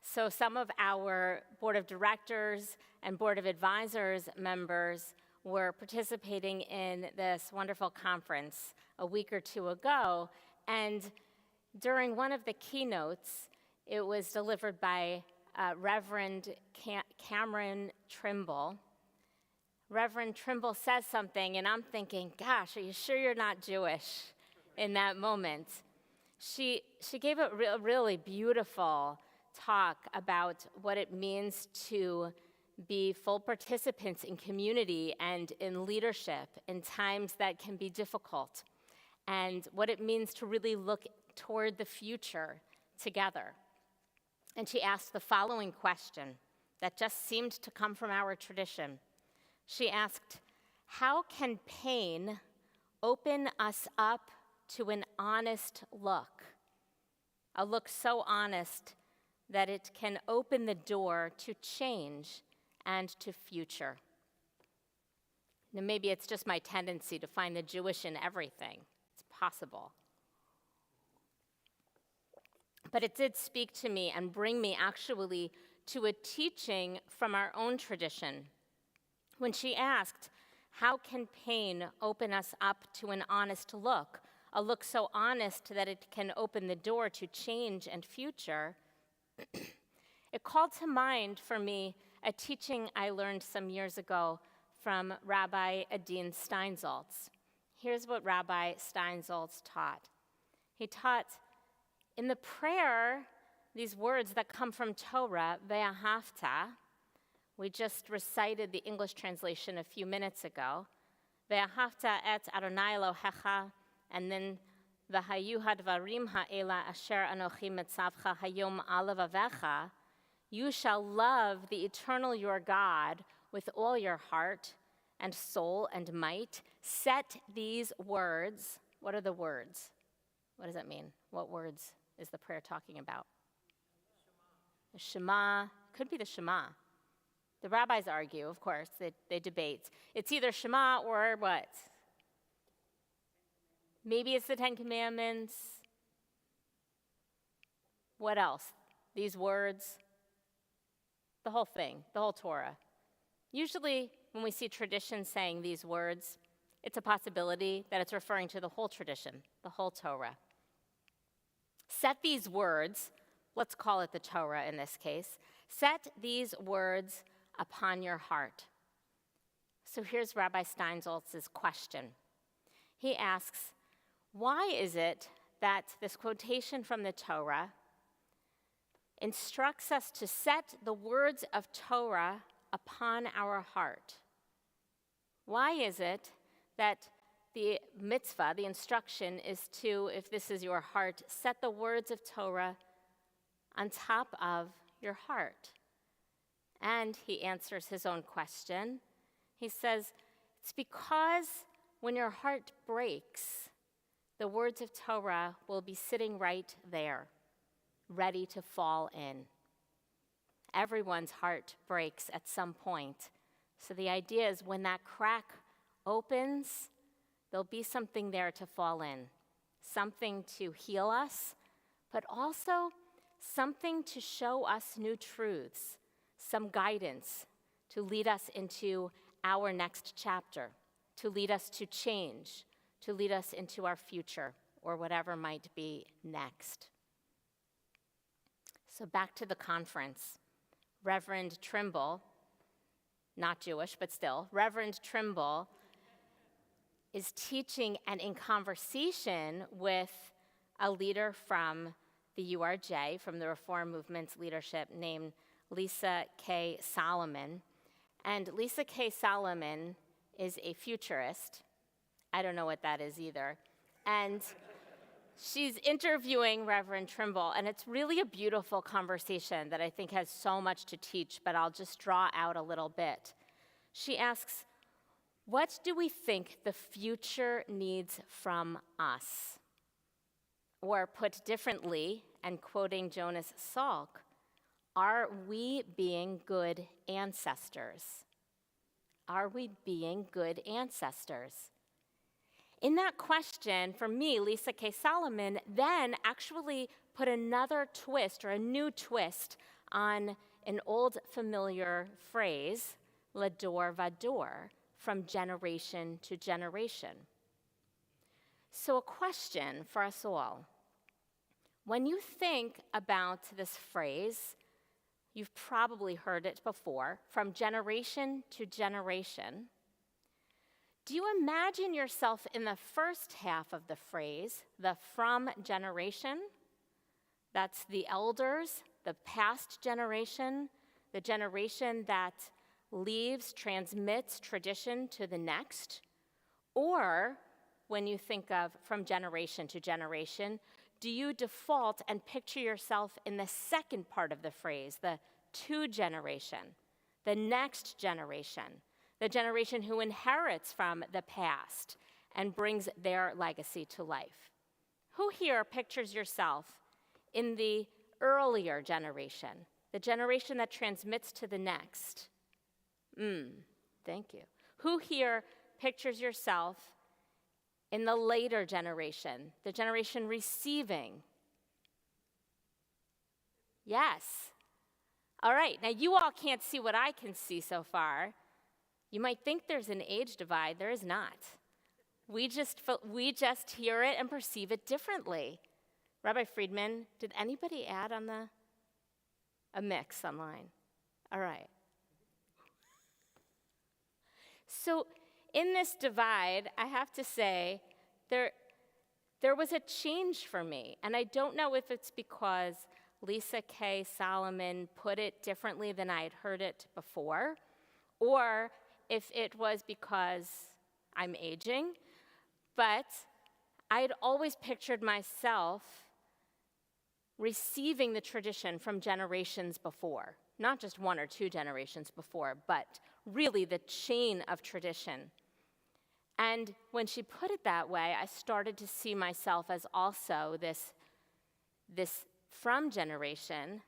So some of our board of directors and board of advisors members were participating in this wonderful conference a week or two ago. And during one of the keynotes, it was delivered by Reverend Cameron Trimble. Reverend Trimble says something, and I'm thinking, gosh, are you sure you're not Jewish in that moment? She gave a really beautiful talk about what it means to be full participants in community and in leadership in times that can be difficult, and what it means to really look toward the future together. And she asked the following question that just seemed to come from our tradition. She asked, how can pain open us up to an honest look? A look so honest that it can open the door to change and to future. Now, maybe it's just my tendency to find the Jewish in everything. It's possible. But it did speak to me and bring me actually to a teaching from our own tradition. When she asked, how can pain open us up to an honest look, a look so honest that it can open the door to change and future, it called to mind for me a teaching I learned some years ago from Rabbi Adin Steinsaltz. Here's what Rabbi Steinsaltz taught. He taught in the prayer, these words that come from Torah, ve'ahavta. We just recited the English translation a few minutes ago. Ve'ahavta et Adonai Elohecha, and then v'hayu hadvarim ha'ela asher anochi metzavcha hayom alavavecha. You shall love the eternal your God with all your heart and soul and might. Set these words. What are the words? What does that mean? What words is the prayer talking about? The Shema. Could be the Shema. The rabbis argue, of course. They debate. It's either Shema or what? Maybe it's the Ten Commandments. What else? These words. The whole thing, the whole Torah. Usually, when we see tradition saying these words, it's a possibility that it's referring to the whole tradition, the whole Torah. Set these words, let's call it the Torah in this case, set these words upon your heart. So here's Rabbi Steinsaltz's question. He asks, why is it that this quotation from the Torah instructs us to set the words of Torah upon our heart? Why is it that the mitzvah, the instruction, is to, if this is your heart, set the words of Torah on top of your heart? And he answers his own question. He says, it's because when your heart breaks, the words of Torah will be sitting right there, ready to fall in. Everyone's heart breaks at some point. So the idea is when that crack opens, there'll be something there to fall in, something to heal us, but also something to show us new truths, some guidance to lead us into our next chapter, to lead us to change, to lead us into our future or whatever might be next. So back to the conference. Reverend Trimble, not Jewish, but still, Reverend Trimble is teaching and in conversation with a leader from the URJ, from the Reform Movement's leadership, named Lisa K. Solomon. And Lisa K. Solomon is a futurist. I don't know what that is either. And she's interviewing Reverend Trimble, and it's really a beautiful conversation that I think has so much to teach, but I'll just draw out a little bit. She asks, what do we think the future needs from us? Or put differently, and quoting Jonas Salk, are we being good ancestors? Are we being good ancestors? In that question, for me, Lisa K. Solomon then actually put another twist or a new twist on an old familiar phrase, lador vador, from generation to generation. So a question for us all. When you think about this phrase, you've probably heard it before, from generation to generation. Do you imagine yourself in the first half of the phrase, the from generation? That's the elders, the past generation, the generation that leaves, transmits tradition to the next. Or when you think of from generation to generation, do you default and picture yourself in the second part of the phrase, the to generation, the next generation, the generation who inherits from the past and brings their legacy to life? Who here pictures yourself in the earlier generation, the generation that transmits to the next? Thank you. Who here pictures yourself in the later generation, the generation receiving? Yes. All right, now you all can't see what I can see so far. You might think there's an age divide. There is not. We just hear it and perceive it differently. Rabbi Friedman, did anybody add on a mix online? All right. So in this divide, I have to say, there was a change for me. And I don't know if it's because Lisa K. Solomon put it differently than I had heard it before, or if it was because I'm aging. But I had always pictured myself receiving the tradition from generations before, not just one or two generations before, but really the chain of tradition. And when she put it that way, I started to see myself as also this from generation,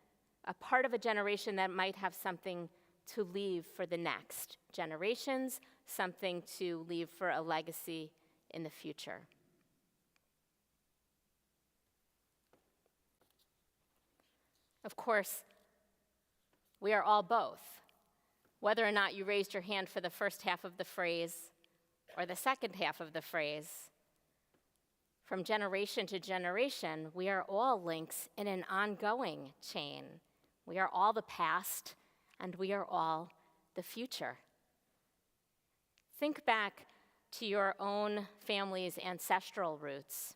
a part of a generation that might have something to leave for the next generations, something to leave for a legacy in the future. Of course, we are all both. Whether or not you raised your hand for the first half of the phrase or the second half of the phrase, from generation to generation, we are all links in an ongoing chain. We are all the past, and we are all the future. Think back to your own family's ancestral roots.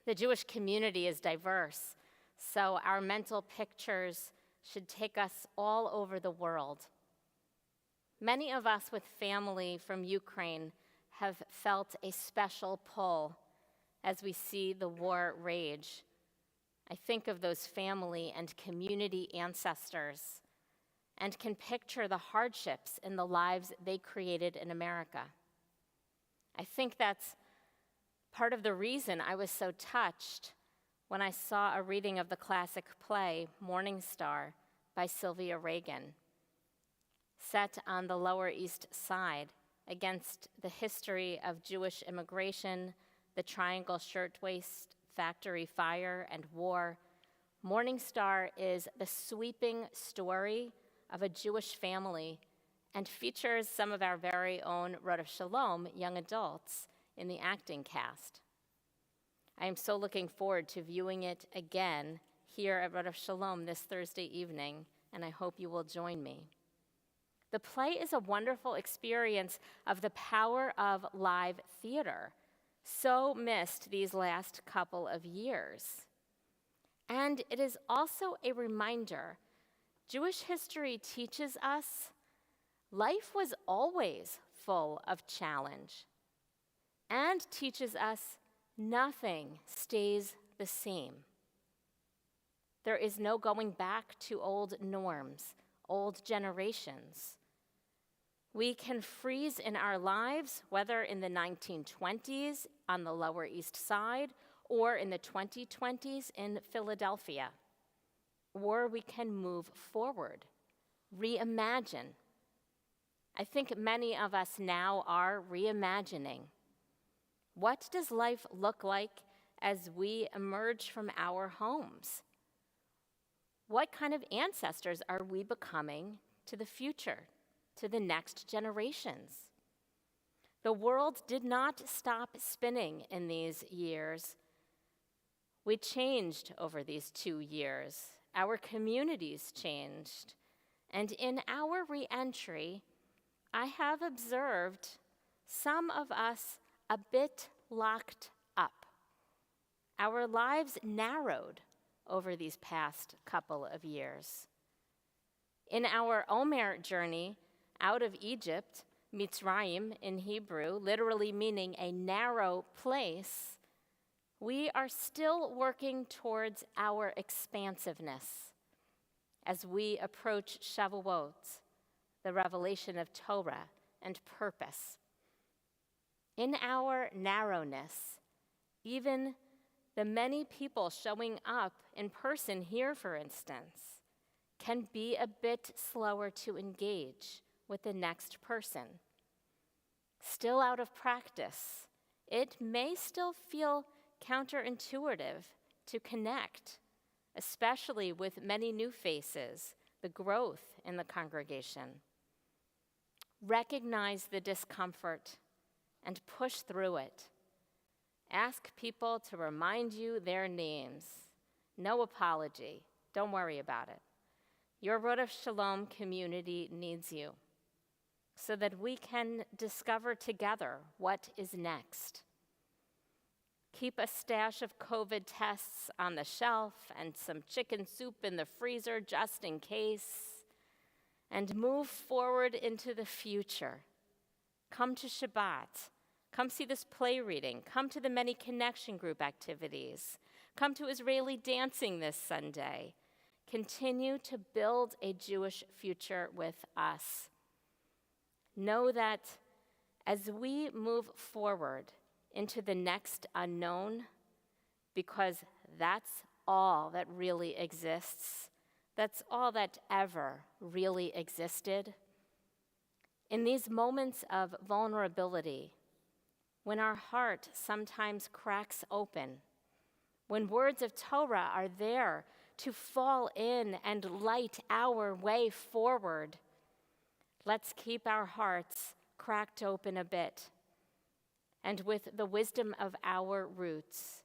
The Jewish community is diverse, so our mental pictures should take us all over the world. Many of us with family from Ukraine have felt a special pull as we see the war rage. I think of those family and community ancestors and can picture the hardships in the lives they created in America. I think that's part of the reason I was so touched when I saw a reading of the classic play Morning Star by Sylvia Regan, set on the Lower East Side against the history of Jewish immigration, the Triangle Shirtwaist Factory fire, and war. Morning Star is the sweeping story of a Jewish family and features some of our very own Rod of Shalom young adults in the acting cast. I am so looking forward to viewing it again here at Rod of Shalom this Thursday evening, and I hope you will join me. The play is a wonderful experience of the power of live theater, so missed these last couple of years. And it is also a reminder, Jewish history teaches us life was always full of challenge, and teaches us nothing stays the same. There is no going back to old norms, old generations. We can freeze in our lives, whether in the 1920s on the Lower East Side or in the 2020s in Philadelphia. Or we can move forward, reimagine. I think many of us now are reimagining. What does life look like as we emerge from our homes? What kind of ancestors are we becoming to the future, to the next generations? The world did not stop spinning in these years. We changed over these 2 years. Our communities changed. And in our re-entry, I have observed some of us a bit locked up. Our lives narrowed over these past couple of years. In our Omer journey out of Egypt, Mitzrayim in Hebrew, literally meaning a narrow place, we are still working towards our expansiveness as we approach Shavuot, the revelation of Torah and purpose. In our narrowness, even the many people showing up in person here, for instance, can be a bit slower to engage with the next person. Still out of practice, it may still feel counterintuitive to connect, especially with many new faces the growth in the congregation. Recognize the discomfort and push through it. Ask people to remind you their names. No apology. Don't worry about it. Your Road of Shalom community needs you so that we can discover together what is next. Keep a stash of COVID tests on the shelf and some chicken soup in the freezer just in case, and move forward into the future. Come to Shabbat. Come see this play reading. Come to the many connection group activities. Come to Israeli dancing this Sunday. Continue to build a Jewish future with us. Know that as we move forward into the next unknown, because that's all that really exists, that's all that ever really existed. In these moments of vulnerability, when our heart sometimes cracks open, when words of Torah are there to fall in and light our way forward, let's keep our hearts cracked open a bit. And with the wisdom of our roots,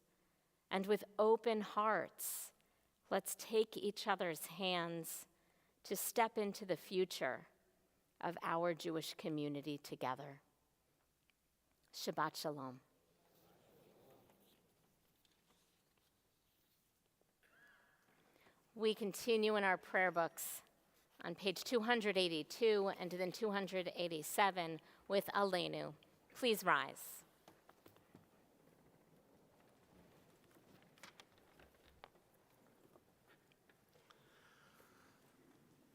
and with open hearts, let's take each other's hands to step into the future of our Jewish community together. Shabbat Shalom. We continue in our prayer books on page 282 and then 287 with Aleinu. Please rise.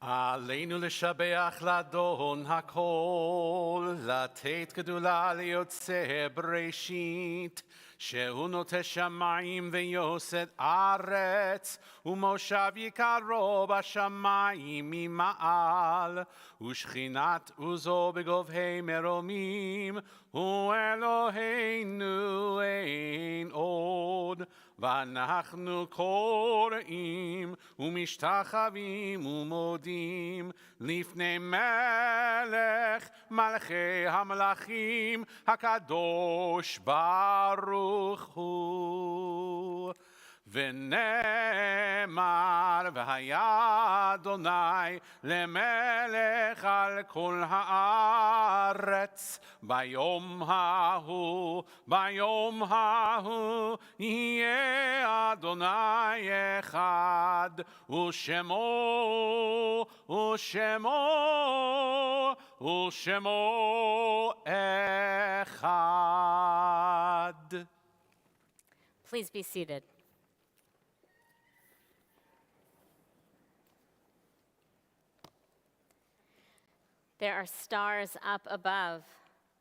עלינו לשבח לאדון הכל, לתת גדולה ליוצא בראשית, שהוא נוטה שמיים ויוסד ארץ, ומושב יקרו בשמיים ממעל, ושכינת עוזו בגובהי מרומים, הוא אלוהינו אין עוד. ואנחנו קוראים ומשתחווים ומודים לפני מלך מלכי המלכים הקדוש ברוך הוא. ונאמר והיה אדוני למלך על כל הארץ ביום ההוא יהיה אדוני אחד ושמו אחד.
Please be seated. There are stars up above,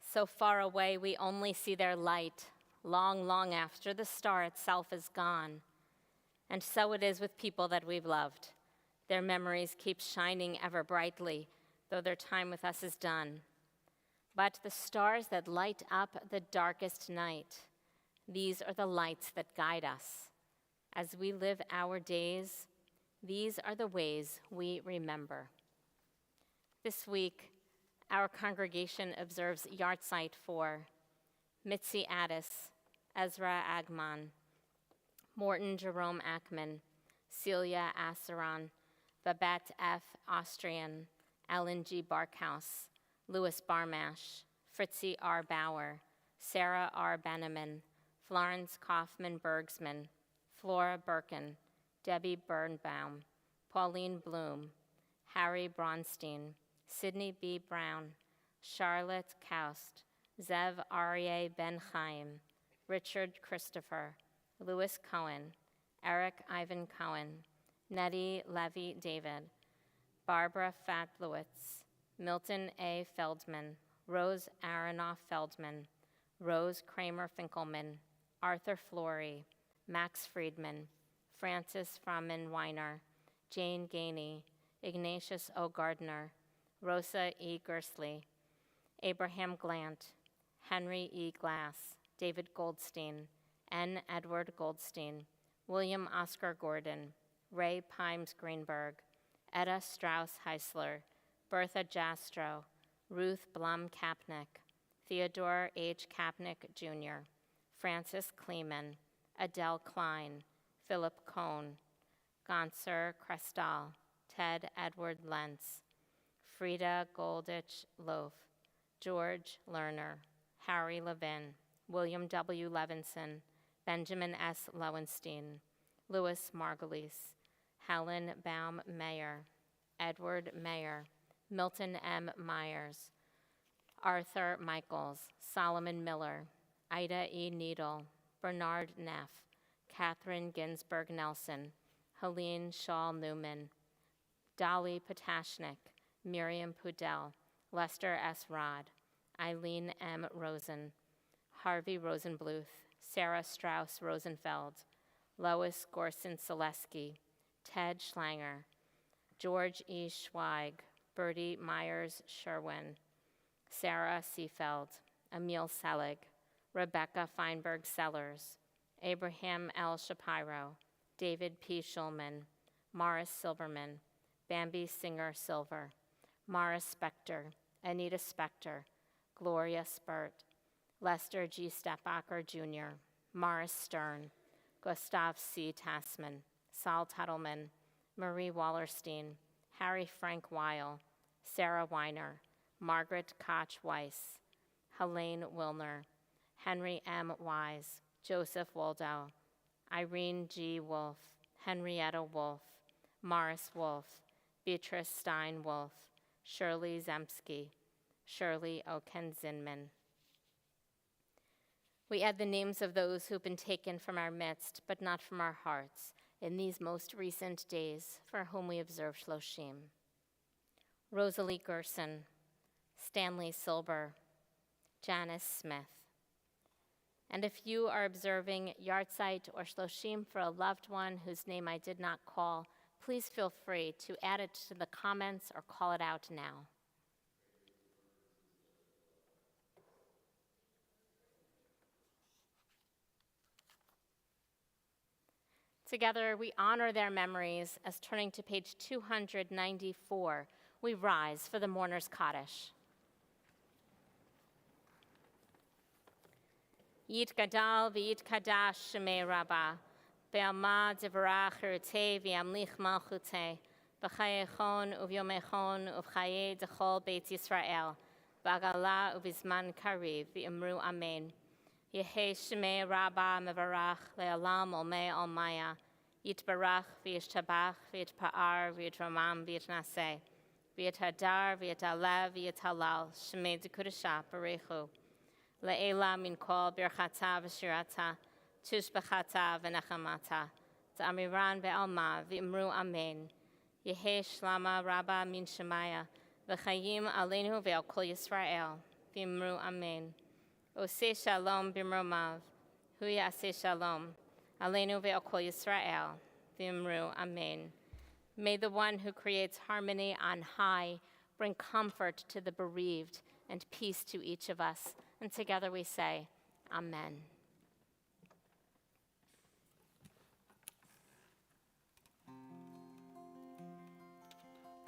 so far away we only see their light, long, long after the star itself is gone. And so it is with people that we've loved. Their memories keep shining ever brightly, though their time with us is done. But the stars that light up the darkest night, these are the lights that guide us. As we live our days, these are the ways we remember. This week, our congregation observes Yartzeit for Mitzi Addis, Ezra Agman, Morton Jerome Ackman, Celia Asseron, Babette F. Austrian, Ellen G. Barkhouse, Louis Barmash, Fritzie R. Bauer, Sarah R. Benneman, Florence Kaufman Bergsman, Flora Birkin, Debbie Birnbaum, Pauline Bloom, Harry Bronstein, Sidney B. Brown, Charlotte Kaust, Zev Aryeh Ben Chaim, Richard Christopher, Louis Cohen, Eric Ivan Cohen, Nettie Levy David, Barbara Fatlowitz, Milton A. Feldman, Rose Aronoff Feldman, Rose Kramer Finkelman, Arthur Flory, Max Friedman, Francis Froman Weiner, Jane Gainey, Ignatius O. Gardner, Rosa E. Gersley, Abraham Glant, Henry E. Glass, David Goldstein, N. Edward Goldstein, William Oscar Gordon, Ray Pimes Greenberg, Etta Strauss-Heisler, Bertha Jastro, Ruth Blum-Kapnick, Theodore H. Kapnick, Jr., Francis Kleeman, Adele Klein, Philip Cohn, Gonser Crestal, Ted Edward Lentz, Frida Goldich Loaf, George Lerner, Harry Levin, William W. Levinson, Benjamin S. Lowenstein, Louis Margulies, Helen Baum Mayer, Edward Mayer, Milton M. Myers, Arthur Michaels, Solomon Miller, Ida E. Needle, Bernard Neff, Catherine Ginsburg Nelson, Helene Shaw Newman, Dolly Potashnik, Miriam Pudell, Lester S. Rod, Eileen M. Rosen, Harvey Rosenbluth, Sarah Strauss Rosenfeld, Lois Gorson-Selesky, Ted Schlanger, George E. Schweig, Bertie Myers-Sherwin, Sarah Seefeld, Emil Selig, Rebecca Feinberg-Sellers, Abraham L. Shapiro, David P. Schulman, Morris Silverman, Bambi Singer-Silver, Morris Spector, Anita Spector, Gloria Spurt, Lester G. Stepbacher Jr., Morris Stern, Gustav C. Tassman, Saul Tuttleman, Marie Wallerstein, Harry Frank Weil, Sarah Weiner, Margaret Koch Weiss, Helene Wilner, Henry M. Wise, Joseph Waldow, Irene G. Wolf, Henrietta Wolf, Morris Wolf, Beatrice Stein Wolf, Shirley Zemsky, Shirley Oken-Zinman. We add the names of those who've been taken from our midst, but not from our hearts, in these most recent days, for whom we observe Shloshim. Rosalie Gerson, Stanley Silber, Janice Smith. And if you are observing Yartzeit or Shloshim for a loved one whose name I did not call, please feel free to add it to the comments or call it out now. Together, we honor their memories as, turning to page 294, we rise for the mourner's Kaddish. Yit gadal v'yit kadash shemei rabbah, be'alma divrach hirutei v'yamlich malchutei, b'chayechon uvyomechon uv'chaye dechol beit Yisrael, b'agala uv'izman kariv v'imru amen. Yehei shemei rabbah mevarach le'alam olmei olmaya, yitbarach v'yishtabach v'yitpa'ar v'yitramam v'yitnaseh, v'yithadar v'yitalev v'yithalal, shemei dekudesha barechu. Le'ela min kol birchata v'shirata, tushbachata v'nechamata, ta'amiran ve'alma v'imru amen. Yehei shlama rabba min shemaya, v'chayim aleinu ve'al kol Yisrael, v'imru amen. Oseh shalom b'mromav, hu yaseh shalom, aleinu ve'al kol Yisrael, v'imru amen. May the one who creates harmony on high bring comfort to the bereaved and peace to each of us. And together we say, Amen.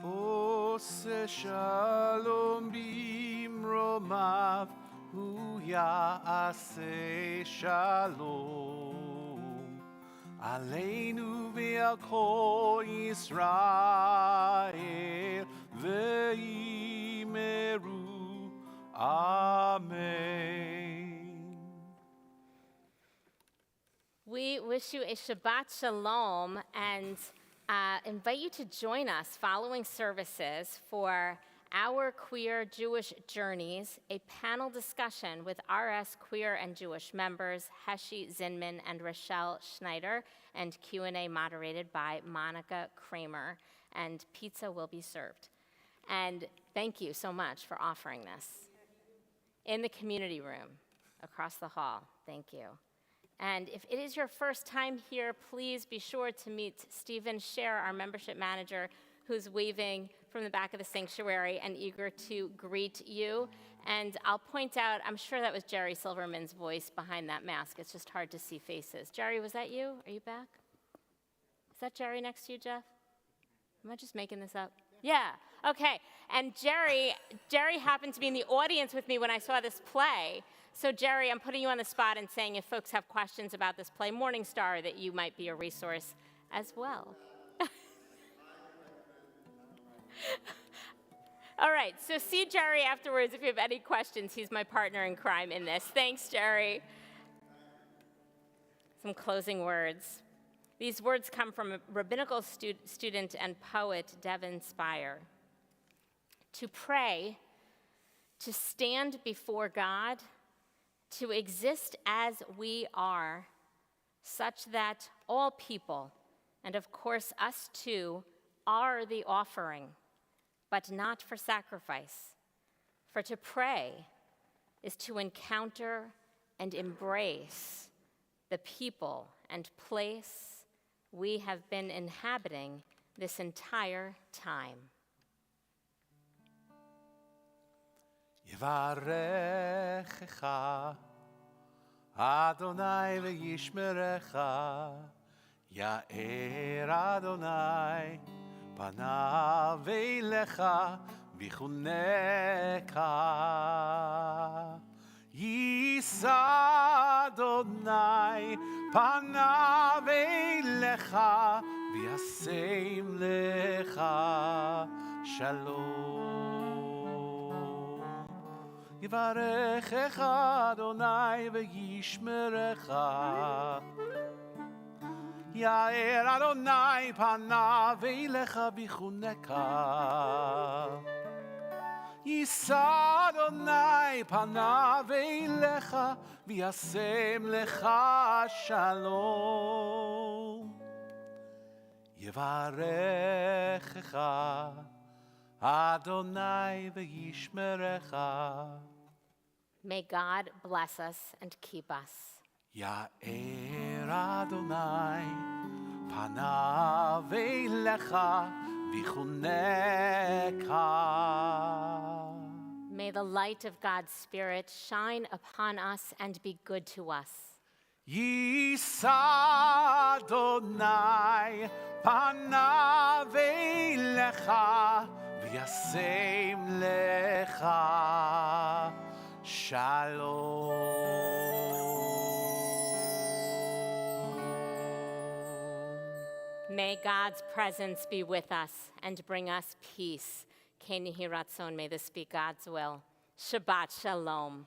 Oseh shalom b'mromav, hu ya'aseh shalom, aleinu ve'al kol Yisrael, ve'imeru amen.
We wish you a Shabbat Shalom and invite you to join us following services for Our Queer Jewish Journeys, a panel discussion with RS Queer and Jewish members Heshi Zinman and Rochelle Schneider, and Q&A moderated by Monica Kramer, and pizza will be served. And thank you so much for offering this. In the community room across the hall, thank you. And if it is your first time here, please be sure to meet Stephen Scher, our membership manager, who's waving from the back of the sanctuary and eager to greet you. And I'll point out, I'm sure that was Jerry Silverman's voice behind that mask. It's just hard to see faces. Jerry, was that you? Are you back? Is that Jerry next to you, Jeff? Am I just making this up? Yeah, okay. And Jerry happened to be in the audience with me when I saw this play. So Jerry, I'm putting you on the spot and saying if folks have questions about this play, Morning Star, that you might be a resource as well. All right, so see Jerry afterwards if you have any questions. He's my partner in crime in this. Thanks, Jerry. Some closing words. These words come from a rabbinical student and poet, Devin Spire. To pray, to stand before God, to exist as we are, such that all people, and of course us too, are the offering, but not for sacrifice. For to pray is to encounter and embrace the people and place we have been inhabiting this entire time.
Yivarechecha Adonai v'yishmerecha Ya'er Adonai panav eilecha v'chuneka Yisa Adonai panav eilecha v'yasem lecha shalom. Yivarechecha Adonai v'yishmerecha Ya'er Adonai panav eilecha v'chuneka Yisa Adonai panav eilecha v'yasem lecha shalom. Yivarechecha Adonai v'yishmerecha.
May God bless us and keep us.
Ya'er Adonai panav eilecha v'chuneka.
May the light of God's Spirit shine upon us and be good to us.
Yisa Adonai panav eilecha v'yasem lecha shalom.
May God's presence be with us and bring us peace. Ken Yehi Ratzon, may this be God's will. Shabbat Shalom.